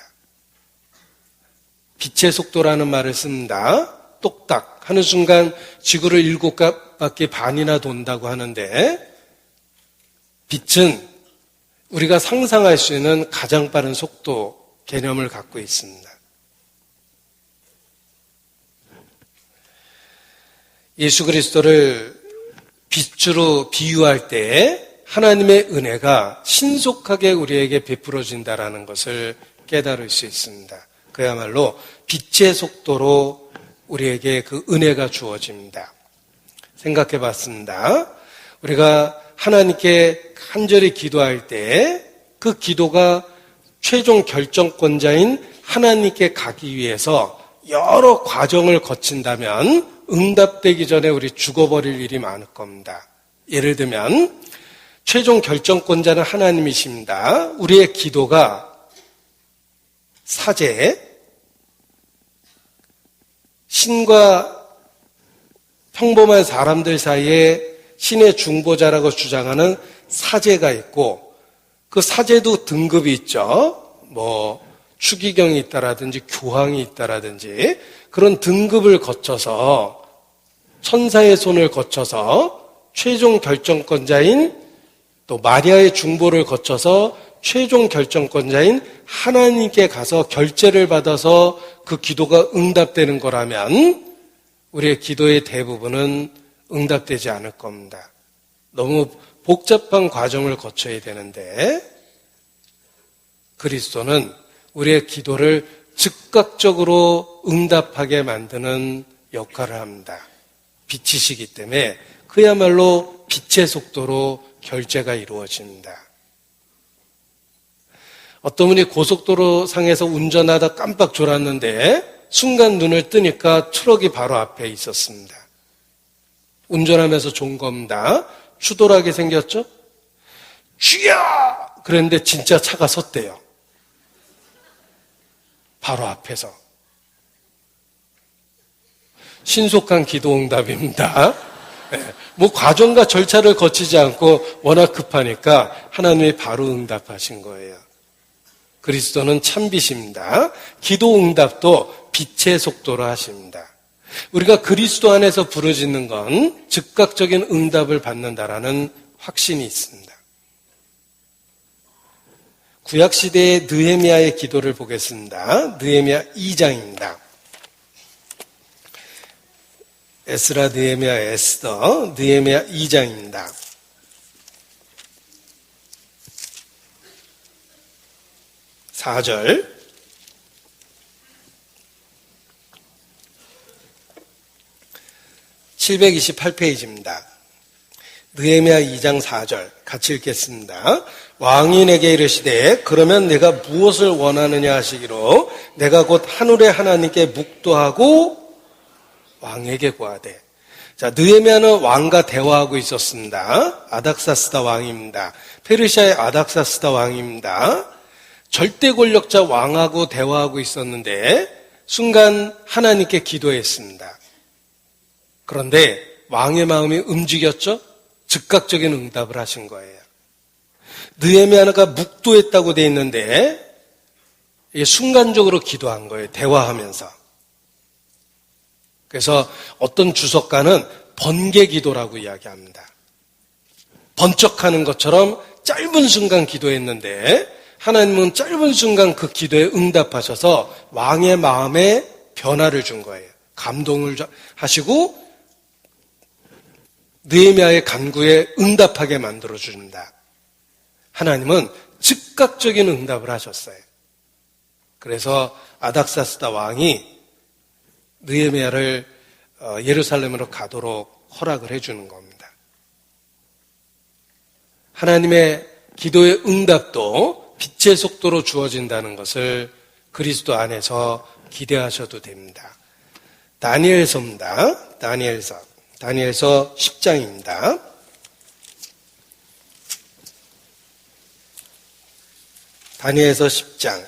빛의 속도라는 말을 씁니다. 똑딱 하는 순간 지구를 7바퀴 반이나 돈다고 하는데 빛은 우리가 상상할 수 있는 가장 빠른 속도 개념을 갖고 있습니다. 예수 그리스도를 빛으로 비유할 때 하나님의 은혜가 신속하게 우리에게 베풀어진다라는 것을 깨달을 수 있습니다. 그야말로 빛의 속도로 우리에게 그 은혜가 주어집니다. 생각해 봤습니다. 우리가 하나님께 간절히 기도할 때 그 기도가 최종 결정권자인 하나님께 가기 위해서 여러 과정을 거친다면 응답되기 전에 우리 죽어버릴 일이 많을 겁니다. 예를 들면 최종 결정권자는 하나님이십니다. 우리의 기도가 사제, 신과 평범한 사람들 사이에 신의 중보자라고 주장하는 사제가 있고 그 사제도 등급이 있죠. 추기경이 있다라든지 교황이 있다라든지 그런 등급을 거쳐서 천사의 손을 거쳐서 최종 결정권자인 또 마리아의 중보를 거쳐서 최종 결정권자인 하나님께 가서 결제를 받아서 그 기도가 응답되는 거라면 우리의 기도의 대부분은 응답되지 않을 겁니다. 너무 복잡한 과정을 거쳐야 되는데 그리스도는 우리의 기도를 즉각적으로 응답하게 만드는 역할을 합니다. 빛이시기 때문에 그야말로 빛의 속도로 결제가 이루어집니다. 어떤 분이 고속도로 상에서 운전하다 깜빡 졸았는데 순간 눈을 뜨니까 트럭이 바로 앞에 있었습니다. 운전하면서 좋은 겁니다. 추돌하게 생겼죠? 쥐야! 그랬는데 진짜 차가 섰대요. 바로 앞에서. 신속한 기도 응답입니다. 과정과 절차를 거치지 않고 워낙 급하니까 하나님이 바로 응답하신 거예요. 그리스도는 참빛입니다. 기도 응답도 빛의 속도로 하십니다. 우리가 그리스도 안에서 부르짖는 건 즉각적인 응답을 받는다라는 확신이 있습니다. 구약시대의 느헤미야의 기도를 보겠습니다. 느헤미야 2장입니다. 에스라, 느헤미야, 에스더, 느헤미야 2장입니다. 4절 728페이지입니다. 느헤미야 2장 4절 같이 읽겠습니다. 왕이 내게 이르시되 그러면 내가 무엇을 원하느냐 하시기로 내가 곧 하늘의 하나님께 묵도하고 왕에게 구하되. 자, 느헤미야는 왕과 대화하고 있었습니다. 아닥사스다 왕입니다. 페르시아의 아닥사스다 왕입니다. 절대 권력자 왕하고 대화하고 있었는데 순간 하나님께 기도했습니다. 그런데 왕의 마음이 움직였죠? 즉각적인 응답을 하신 거예요. 느헤미야가 묵도했다고 돼 있는데 순간적으로 기도한 거예요. 대화하면서. 그래서 어떤 주석가는 번개 기도라고 이야기합니다. 번쩍하는 것처럼 짧은 순간 기도했는데 하나님은 짧은 순간 그 기도에 응답하셔서 왕의 마음에 변화를 준 거예요. 감동을 하시고 느헤미야의 간구에 응답하게 만들어준다. 하나님은 즉각적인 응답을 하셨어요. 그래서 아닥사스다 왕이 느헤미야를 예루살렘으로 가도록 허락을 해주는 겁니다. 하나님의 기도의 응답도 빛의 속도로 주어진다는 것을 그리스도 안에서 기대하셔도 됩니다. 다니엘서입니다. 다니엘서 10장입니다. 다니엘서 10장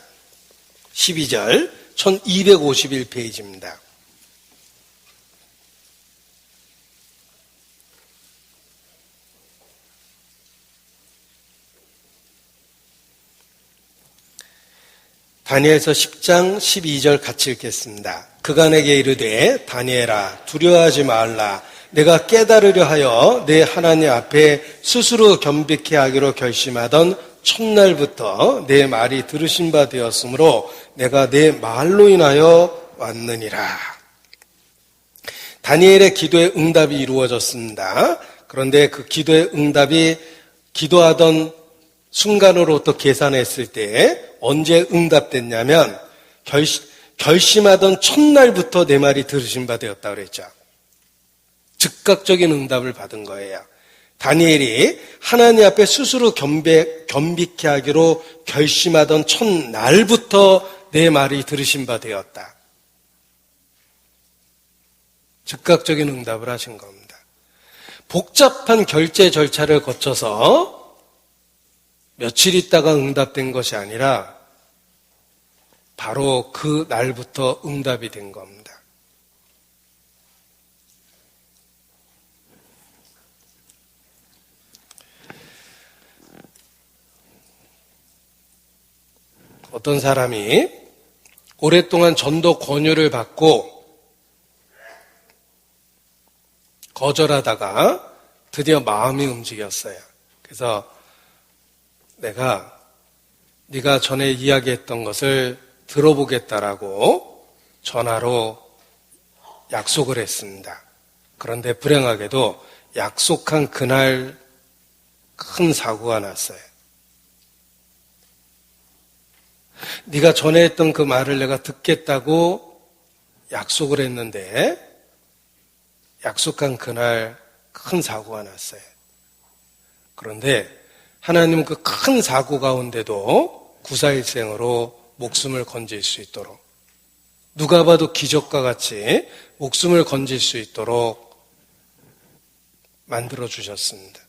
12절 1251페이지입니다. 다니엘서 10장 12절 같이 읽겠습니다. 그가 내게 이르되 다니엘아 두려워하지 말라. 내가 깨달으려 하여 내 하나님 앞에 스스로 겸비케 하기로 결심하던 첫날부터 내 말이 들으신 바 되었으므로 내가 내 말로 인하여 왔느니라. 다니엘의 기도의 응답이 이루어졌습니다. 그런데 그 기도의 응답이 기도하던 순간으로부터 계산했을 때 언제 응답됐냐면 결심하던 첫날부터 내 말이 들으신 바 되었다고 그랬죠. 즉각적인 응답을 받은 거예요. 다니엘이 하나님 앞에 스스로 겸비케 하기로 결심하던 첫날부터 내 말이 들으신 바 되었다. 즉각적인 응답을 하신 겁니다. 복잡한 결제 절차를 거쳐서 며칠 있다가 응답된 것이 아니라 바로 그 날부터 응답이 된 겁니다. 어떤 사람이 오랫동안 전도 권유를 받고 거절하다가 드디어 마음이 움직였어요. 그래서 네가 전에 이야기했던 것을 들어보겠다라고 전화로 약속을 했습니다. 그런데 불행하게도 약속한 그날 큰 사고가 났어요. 네가 전에 했던 그 말을 내가 듣겠다고 약속을 했는데 약속한 그날 큰 사고가 났어요. 그런데 하나님은 그 큰 사고 가운데도 구사일생으로 목숨을 건질 수 있도록 누가 봐도 기적과 같이 목숨을 건질 수 있도록 만들어 주셨습니다.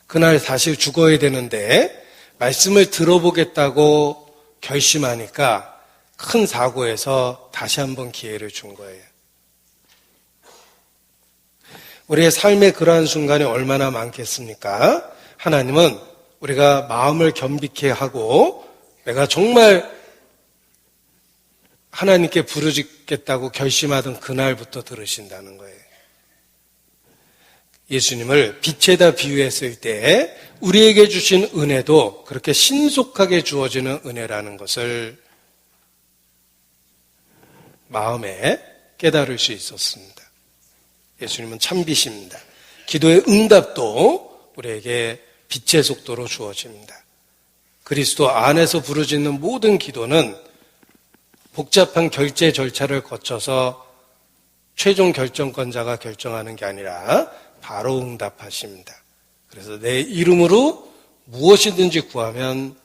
그날 사실 죽어야 되는데 말씀을 들어보겠다고 결심하니까 큰 사고에서 다시 한번 기회를 준 거예요. 우리의 삶의 그러한 순간이 얼마나 많겠습니까? 하나님은 우리가 마음을 겸비케 하고 내가 정말 하나님께 부르짖겠다고 결심하던 그날부터 들으신다는 거예요. 예수님을 빛에다 비유했을 때 우리에게 주신 은혜도 그렇게 신속하게 주어지는 은혜라는 것을 마음에 깨달을 수 있었습니다. 예수님은 참비십니다. 기도의 응답도 우리에게 빛의 속도로 주어집니다. 그리스도 안에서 부르짖는 모든 기도는 복잡한 결제 절차를 거쳐서 최종 결정권자가 결정하는 게 아니라 바로 응답하십니다. 그래서 내 이름으로 무엇이든지 구하면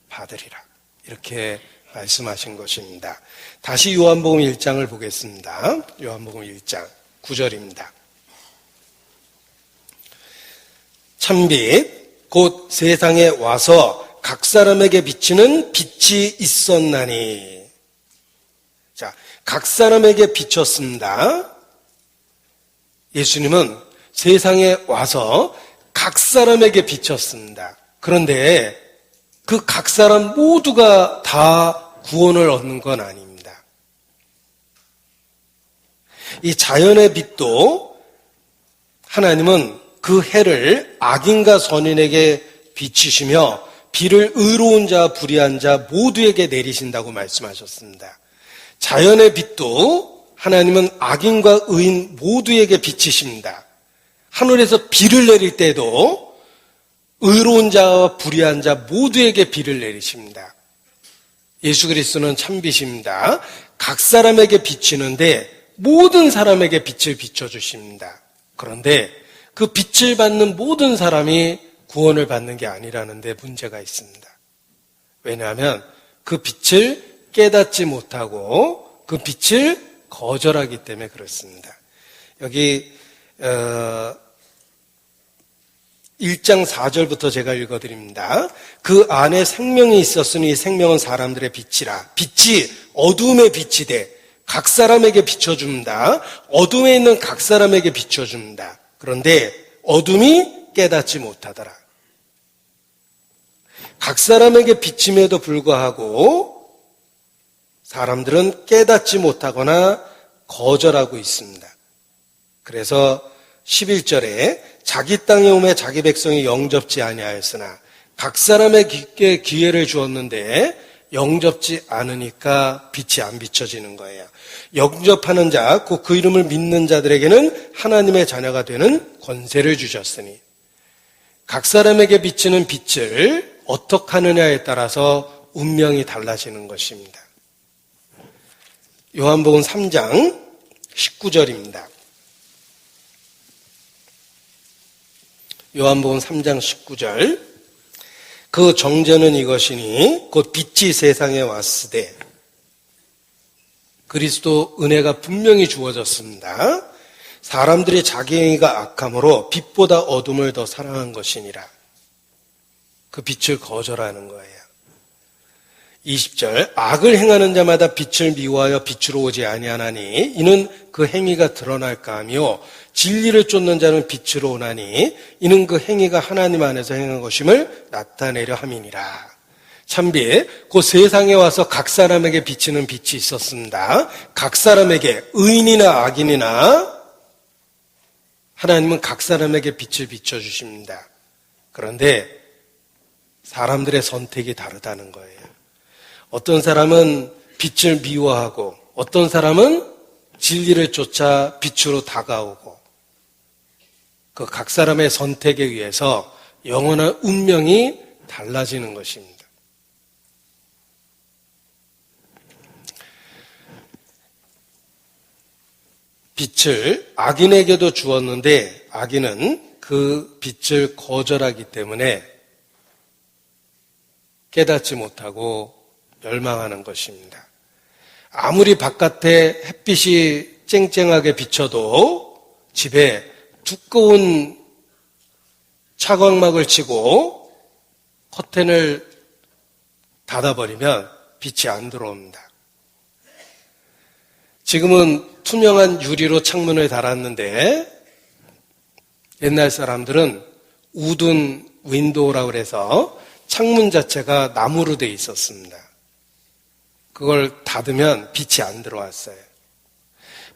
받으리라. 이렇게 말씀하신 것입니다. 다시 요한복음 1장을 보겠습니다. 요한복음 1장 9절입니다. 참빛 곧 세상에 와서 각 사람에게 비치는 빛이 있었나니. 자, 각 사람에게 비쳤습니다. 예수님은 세상에 와서 각 사람에게 비쳤습니다. 그런데 그 각 사람 모두가 다 구원을 얻는 건 아닙니다. 이 자연의 빛도 하나님은 그 해를 악인과 선인에게 비치시며 비를 의로운 자, 불의한 자 모두에게 내리신다고 말씀하셨습니다. 자연의 빛도 하나님은 악인과 의인 모두에게 비치십니다. 하늘에서 비를 내릴 때도 의로운 자와 불의한 자 모두에게 비를 내리십니다. 예수 그리스도는 참빛입니다. 각 사람에게 비치는데 모든 사람에게 빛을 비춰주십니다. 그런데 그 빛을 받는 모든 사람이 구원을 받는 게 아니라는 데 문제가 있습니다. 왜냐하면 그 빛을 깨닫지 못하고 그 빛을 거절하기 때문에 그렇습니다. 여기 1장 4절부터 제가 읽어드립니다. 그 안에 생명이 있었으니 생명은 사람들의 빛이라. 빛이 어둠의 빛이 돼 각 사람에게 비춰줍니다. 어둠에 있는 각 사람에게 비춰줍니다. 그런데 어둠이 깨닫지 못하더라. 각 사람에게 비침에도 불구하고 사람들은 깨닫지 못하거나 거절하고 있습니다. 그래서 11절에 자기 땅에 오매 자기 백성이 영접지 아니하였으나 각 사람에게 기회를 주었는데 영접지 않으니까 빛이 안 비춰지는 거예요. 영접하는 자, 곧 그 이름을 믿는 자들에게는 하나님의 자녀가 되는 권세를 주셨으니 각 사람에게 비치는 빛을 어떻게 하느냐에 따라서 운명이 달라지는 것입니다. 요한복음 3장 19절입니다. 요한복음 3장 19절 그 정죄는 이것이니 곧 빛이 세상에 왔으되 그리스도 은혜가 분명히 주어졌습니다. 사람들이 자기 행위가 악함으로 빛보다 어둠을 더 사랑한 것이니라. 그 빛을 거절하는 거예요. 20절 악을 행하는 자마다 빛을 미워하여 빛으로 오지 아니하나니 이는 그 행위가 드러날까 하며 진리를 쫓는 자는 빛으로 오나니 이는 그 행위가 하나님 안에서 행한 것임을 나타내려 함이니라. 참빛 곧 세상에 와서 각 사람에게 비치는 빛이 있었습니다. 각 사람에게 의인이나 악인이나 하나님은 각 사람에게 빛을 비춰주십니다. 그런데 사람들의 선택이 다르다는 거예요. 어떤 사람은 빛을 미워하고 어떤 사람은 진리를 쫓아 빛으로 다가오고 그 각 사람의 선택에 의해서 영원한 운명이 달라지는 것입니다. 빛을 악인에게도 주었는데 악인은 그 빛을 거절하기 때문에 깨닫지 못하고 멸망하는 것입니다. 아무리 바깥에 햇빛이 쨍쨍하게 비쳐도 집에 두꺼운 차광막을 치고 커튼을 닫아버리면 빛이 안 들어옵니다. 지금은 투명한 유리로 창문을 달았는데 옛날 사람들은 우든 윈도우라고 해서 창문 자체가 나무로 돼 있었습니다. 그걸 닫으면 빛이 안 들어왔어요.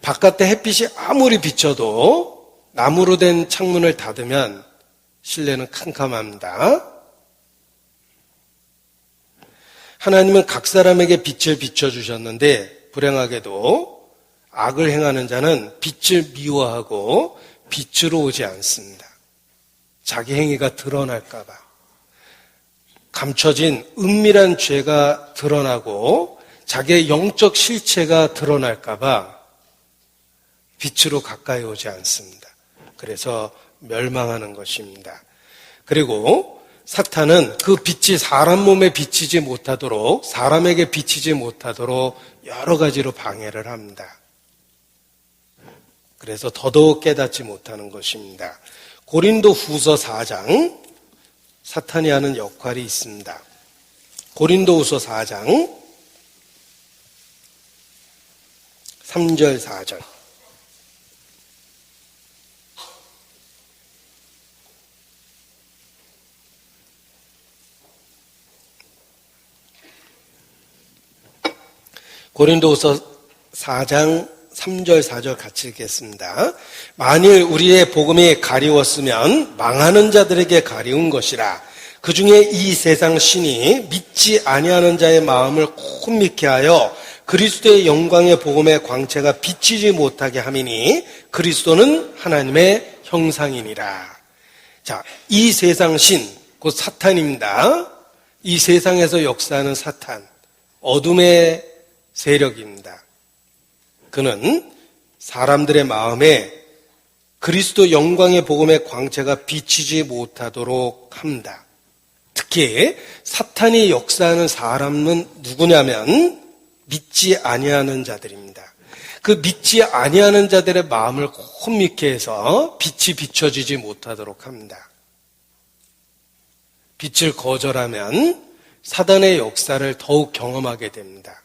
바깥에 햇빛이 아무리 비쳐도 나무로 된 창문을 닫으면 실내는 캄캄합니다. 하나님은 각 사람에게 빛을 비춰주셨는데 불행하게도 악을 행하는 자는 빛을 미워하고 빛으로 오지 않습니다. 자기 행위가 드러날까 봐. 감춰진 은밀한 죄가 드러나고 자기의 영적 실체가 드러날까 봐 빛으로 가까이 오지 않습니다. 그래서 멸망하는 것입니다. 그리고 사탄은 그 빛이 사람 몸에 비치지 못하도록 사람에게 비치지 못하도록 여러 가지로 방해를 합니다. 그래서 더더욱 깨닫지 못하는 것입니다. 고린도 후서 4장 사탄이 하는 역할이 있습니다. 고린도 후서 4장 3절 4절 고린도후서 4장 3절, 4절 같이 읽겠습니다. 만일 우리의 복음이 가리웠으면 망하는 자들에게 가리운 것이라. 그 중에 이 세상 신이 믿지 아니하는 자의 마음을 콤밉게 하여 그리스도의 영광의 복음의 광채가 비치지 못하게 함이니 그리스도는 하나님의 형상이니라. 자, 이 세상 신, 곧 사탄입니다. 이 세상에서 역사하는 사탄, 어둠의 세력입니다. 그는 사람들의 마음에 그리스도 영광의 복음의 광채가 비치지 못하도록 합니다. 특히 사탄이 역사하는 사람은 누구냐면 믿지 아니하는 자들입니다. 그 믿지 아니하는 자들의 마음을 콤밉게 해서 빛이 비춰지지 못하도록 합니다. 빛을 거절하면 사단의 역사를 더욱 경험하게 됩니다.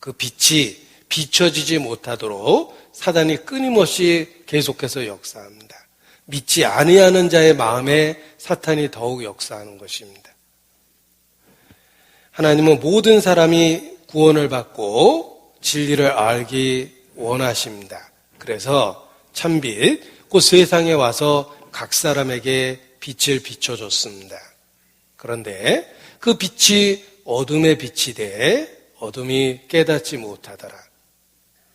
그 빛이 비춰지지 못하도록 사단이 끊임없이 계속해서 역사합니다. 믿지 아니하는 자의 마음에 사탄이 더욱 역사하는 것입니다. 하나님은 모든 사람이 구원을 받고 진리를 알기 원하십니다. 그래서 참빛, 그 세상에 와서 각 사람에게 빛을 비춰줬습니다. 그런데 그 빛이 어둠의 빛이 돼 어둠이 깨닫지 못하더라.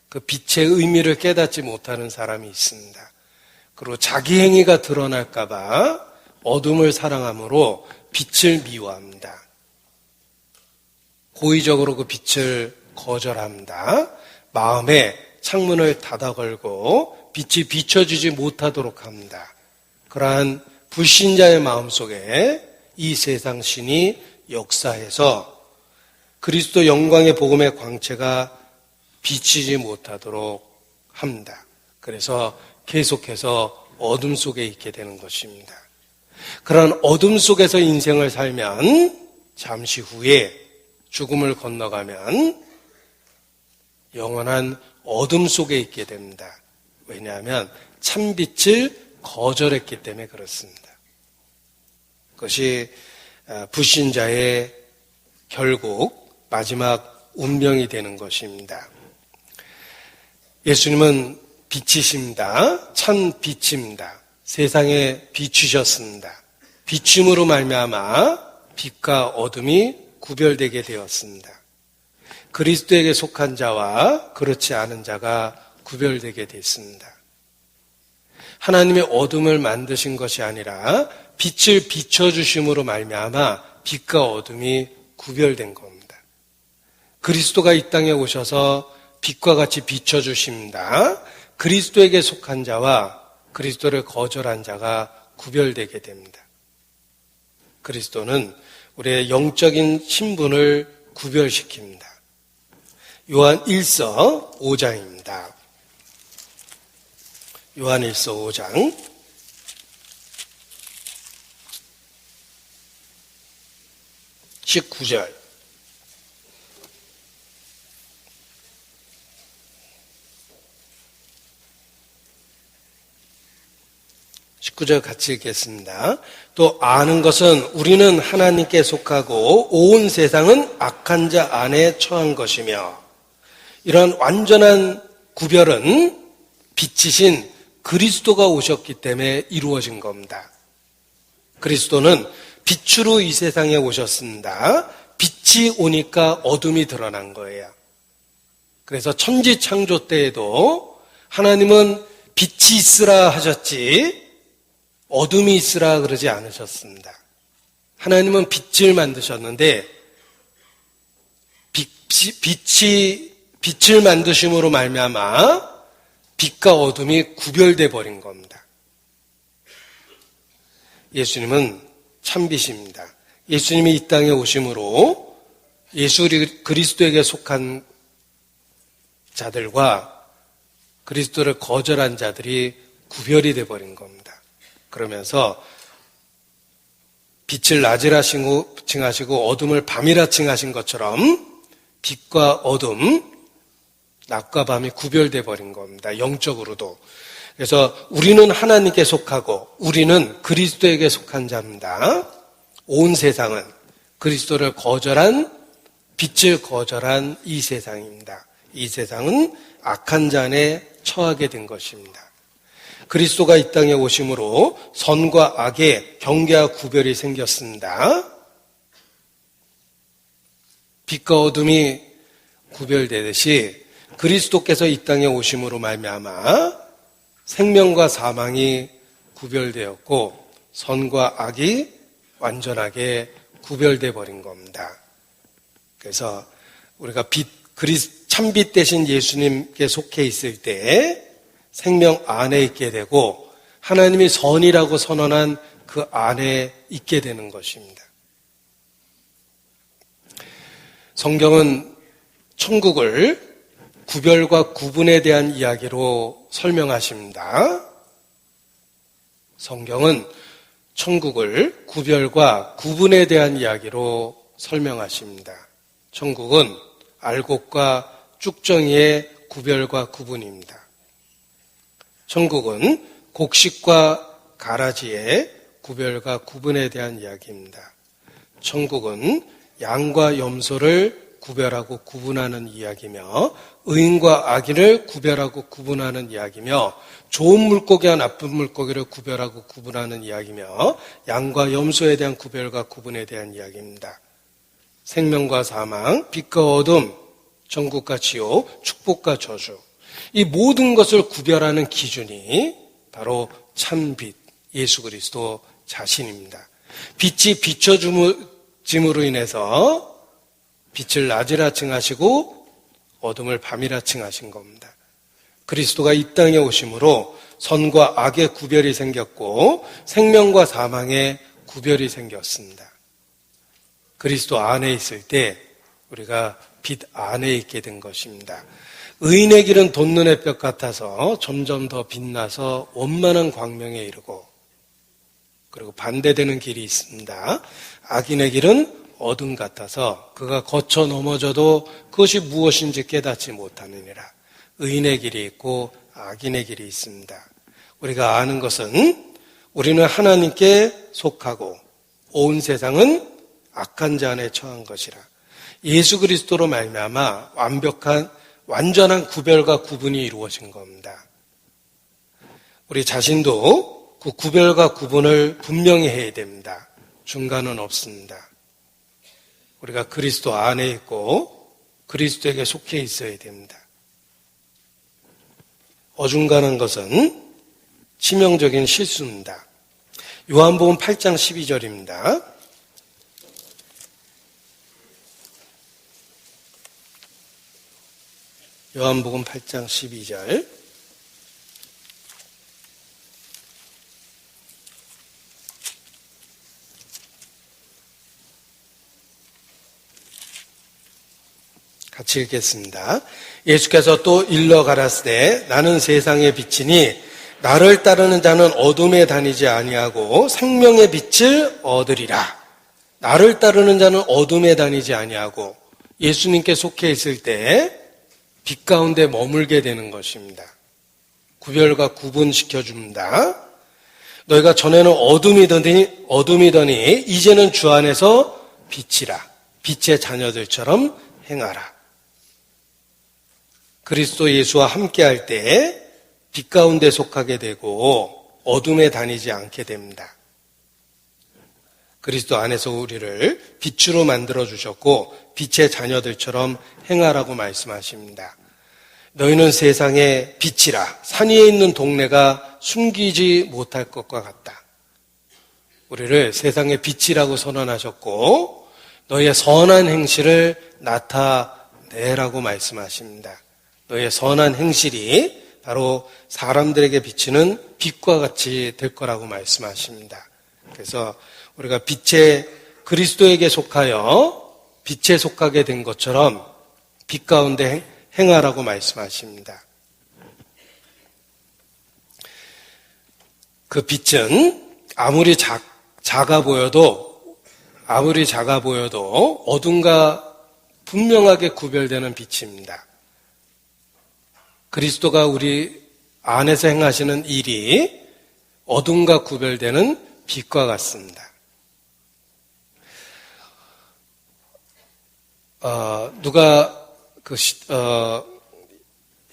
그 빛의 의미를 깨닫지 못하는 사람이 있습니다. 그리고 자기 행위가 드러날까 봐 어둠을 사랑함으로 빛을 미워합니다. 고의적으로 그 빛을 거절합니다. 마음에 창문을 닫아 걸고 빛이 비춰지지 못하도록 합니다. 그러한 불신자의 마음속에 이 세상 신이 역사해서 그리스도 영광의 복음의 광채가 비치지 못하도록 합니다. 그래서 계속해서 어둠 속에 있게 되는 것입니다. 그런 어둠 속에서 인생을 살면 잠시 후에 죽음을 건너가면 영원한 어둠 속에 있게 됩니다. 왜냐하면 참빛을 거절했기 때문에 그렇습니다. 그것이 불신자의 결국 마지막 운명이 되는 것입니다. 예수님은 빛이십니다. 참 빛입니다. 세상에 비추셨습니다. 비춤으로 말미암아 빛과 어둠이 구별되게 되었습니다. 그리스도에게 속한 자와 그렇지 않은 자가 구별되게 됐습니다. 하나님의 어둠을 만드신 것이 아니라 빛을 비춰주심으로 말미암아 빛과 어둠이 구별된 겁니다. 그리스도가 이 땅에 오셔서 빛과 같이 비춰주십니다. 그리스도에게 속한 자와 그리스도를 거절한 자가 구별되게 됩니다. 그리스도는 우리의 영적인 신분을 구별시킵니다. 요한 1서 5장입니다. 요한 1서 5장 19절 19절 같이 읽겠습니다. 또 아는 것은 우리는 하나님께 속하고 온 세상은 악한 자 안에 처한 것이며, 이런 완전한 구별은 빛이신 그리스도가 오셨기 때문에 이루어진 겁니다. 그리스도는 빛으로 이 세상에 오셨습니다. 빛이 오니까 어둠이 드러난 거예요. 그래서 천지 창조 때에도 하나님은 빛이 있으라 하셨지 어둠이 있으라 그러지 않으셨습니다. 하나님은 빛을 만드셨는데 빛을 만드심으로 말미암아 빛과 어둠이 구별돼 버린 겁니다. 예수님은 참빛입니다. 예수님이 이 땅에 오심으로 예수 그리스도에게 속한 자들과 그리스도를 거절한 자들이 구별이 돼 버린 겁니다. 그러면서 빛을 낮이라 칭하시고 어둠을 밤이라 칭하신 것처럼 빛과 어둠, 낮과 밤이 구별돼 버린 겁니다. 영적으로도. 그래서 우리는 하나님께 속하고 우리는 그리스도에게 속한 자입니다. 온 세상은 그리스도를 거절한, 빛을 거절한 이 세상입니다. 이 세상은 악한 자 안에 처하게 된 것입니다. 그리스도가 이 땅에 오심으로 선과 악의 경계와 구별이 생겼습니다. 빛과 어둠이 구별되듯이 그리스도께서 이 땅에 오심으로 말미암아 생명과 사망이 구별되었고 선과 악이 완전하게 구별돼 버린 겁니다. 그래서 우리가 참빛 대신 예수님께 속해 있을 때 생명 안에 있게 되고 하나님이 선이라고 선언한 그 안에 있게 되는 것입니다. 성경은 천국을 구별과 구분에 대한 이야기로 설명하십니다. 성경은 천국을 구별과 구분에 대한 이야기로 설명하십니다. 천국은 알곡과 쭉정이의 구별과 구분입니다. 천국은 곡식과 가라지의 구별과 구분에 대한 이야기입니다. 천국은 양과 염소를 구별하고 구분하는 이야기며 의인과 악인을 구별하고 구분하는 이야기며 좋은 물고기와 나쁜 물고기를 구별하고 구분하는 이야기며 양과 염소에 대한 구별과 구분에 대한 이야기입니다. 생명과 사망, 빛과 어둠, 천국과 지옥, 축복과 저주, 이 모든 것을 구별하는 기준이 바로 참빛, 예수 그리스도 자신입니다. 빛이 비춰짐으로 인해서 빛을 낮이라 칭하시고 어둠을 밤이라 칭하신 겁니다. 그리스도가 이 땅에 오심으로 선과 악의 구별이 생겼고 생명과 사망의 구별이 생겼습니다. 그리스도 안에 있을 때 우리가 빛 안에 있게 된 것입니다. 의인의 길은 돋는 햇볕 같아서 점점 더 빛나서 원만한 광명에 이르고, 그리고 반대되는 길이 있습니다. 악인의 길은 어둠 같아서 그가 거쳐 넘어져도 그것이 무엇인지 깨닫지 못하느니라. 의인의 길이 있고 악인의 길이 있습니다. 우리가 아는 것은 우리는 하나님께 속하고 온 세상은 악한 자 안에 처한 것이라. 예수 그리스도로 말미암아 완전한 구별과 구분이 이루어진 겁니다. 우리 자신도 그 구별과 구분을 분명히 해야 됩니다. 중간은 없습니다. 우리가 그리스도 안에 있고 그리스도에게 속해 있어야 됩니다. 어중간한 것은 치명적인 실수입니다. 요한복음 8장 12절입니다. 요한복음 8장 12절. 같이 읽겠습니다. 예수께서 또 일러 가라사대 나는 세상의 빛이니 나를 따르는 자는 어둠에 다니지 아니하고 생명의 빛을 얻으리라. 나를 따르는 자는 어둠에 다니지 아니하고 예수님께 속해 있을 때 빛 가운데 머물게 되는 것입니다. 구별과 구분시켜 줍니다. 너희가 전에는 어둠이더니 이제는 주 안에서 빛이라. 빛의 자녀들처럼 행하라. 그리스도 예수와 함께할 때 빛 가운데 속하게 되고 어둠에 다니지 않게 됩니다. 그리스도 안에서 우리를 빛으로 만들어 주셨고 빛의 자녀들처럼 행하라고 말씀하십니다. 너희는 세상의 빛이라. 산 위에 있는 동네가 숨기지 못할 것과 같다. 우리를 세상의 빛이라고 선언하셨고 너희의 선한 행실을 나타내라고 말씀하십니다. 너희의 선한 행실이 바로 사람들에게 비치는 빛과 같이 될 거라고 말씀하십니다. 그래서 우리가 그리스도에게 속하여 빛에 속하게 된 것처럼 빛 가운데 행하라고 말씀하십니다. 그 빛은 아무리 작아 보여도 어둠과 분명하게 구별되는 빛입니다. 그리스도가 우리 안에서 행하시는 일이 어둠과 구별되는 빛과 같습니다. 누가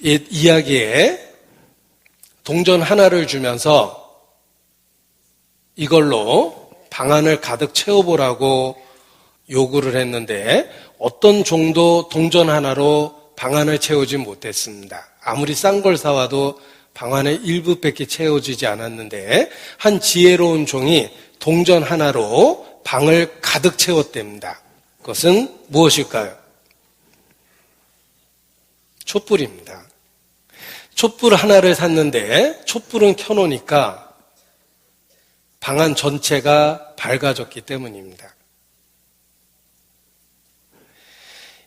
옛 이야기에 동전 하나를 주면서 이걸로 방안을 가득 채워보라고 요구를 했는데 어떤 종도 동전 하나로 방안을 채우지 못했습니다. 아무리 싼 걸 사와도 방안의 일부밖에 채워지지 않았는데 한 지혜로운 종이 동전 하나로 방을 가득 채웠답니다. 그것은 무엇일까요? 촛불입니다. 촛불 하나를 샀는데 촛불은 켜놓으니까 방안 전체가 밝아졌기 때문입니다.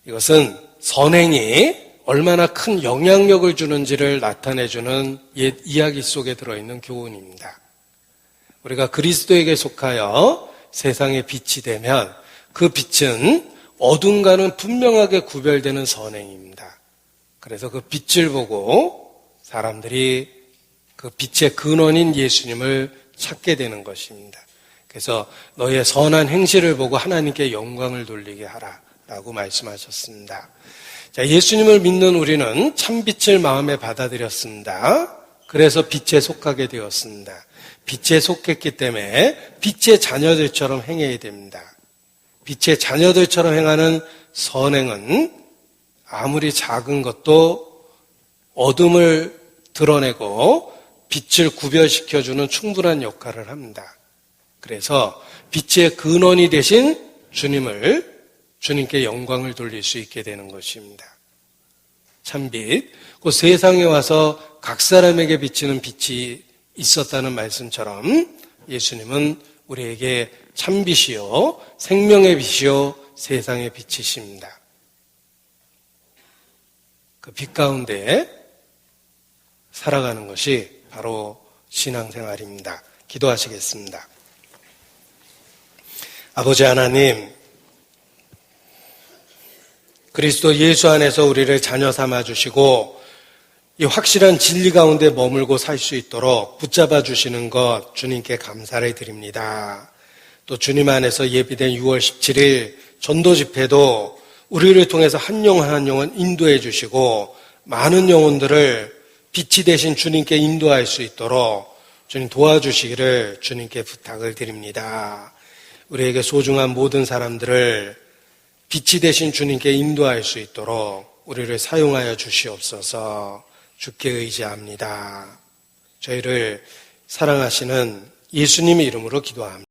이것은 선행이 얼마나 큰 영향력을 주는지를 나타내주는 옛 이야기 속에 들어있는 교훈입니다. 우리가 그리스도에게 속하여 세상의 빛이 되면 그 빛은 어둠과는 분명하게 구별되는 선행입니다. 그래서 그 빛을 보고 사람들이 그 빛의 근원인 예수님을 찾게 되는 것입니다. 그래서 너의 선한 행실을 보고 하나님께 영광을 돌리게 하라라고 말씀하셨습니다. 자, 예수님을 믿는 우리는 참빛을 마음에 받아들였습니다. 그래서 빛에 속하게 되었습니다. 빛에 속했기 때문에 빛의 자녀들처럼 행해야 됩니다. 빛의 자녀들처럼 행하는 선행은 아무리 작은 것도 어둠을 드러내고 빛을 구별시켜주는 충분한 역할을 합니다. 그래서 빛의 근원이 되신 주님께 영광을 돌릴 수 있게 되는 것입니다. 참빛, 그 세상에 와서 각 사람에게 비치는 빛이 있었다는 말씀처럼 예수님은 우리에게 참빛이요 생명의 빛이요 세상의 빛이십니다. 그 빛 가운데 살아가는 것이 바로 신앙생활입니다. 기도하시겠습니다. 아버지 하나님, 그리스도 예수 안에서 우리를 자녀 삼아 주시고 이 확실한 진리 가운데 머물고 살 수 있도록 붙잡아 주시는 것 주님께 감사를 드립니다. 또 주님 안에서 예비된 6월 17일 전도 집회도 우리를 통해서 한 영혼 한 영혼 인도해 주시고 많은 영혼들을 빛이 되신 주님께 인도할 수 있도록 주님 도와주시기를 주님께 부탁을 드립니다. 우리에게 소중한 모든 사람들을 빛이 되신 주님께 인도할 수 있도록 우리를 사용하여 주시옵소서. 주께 의지합니다. 저희를 사랑하시는 예수님의 이름으로 기도합니다.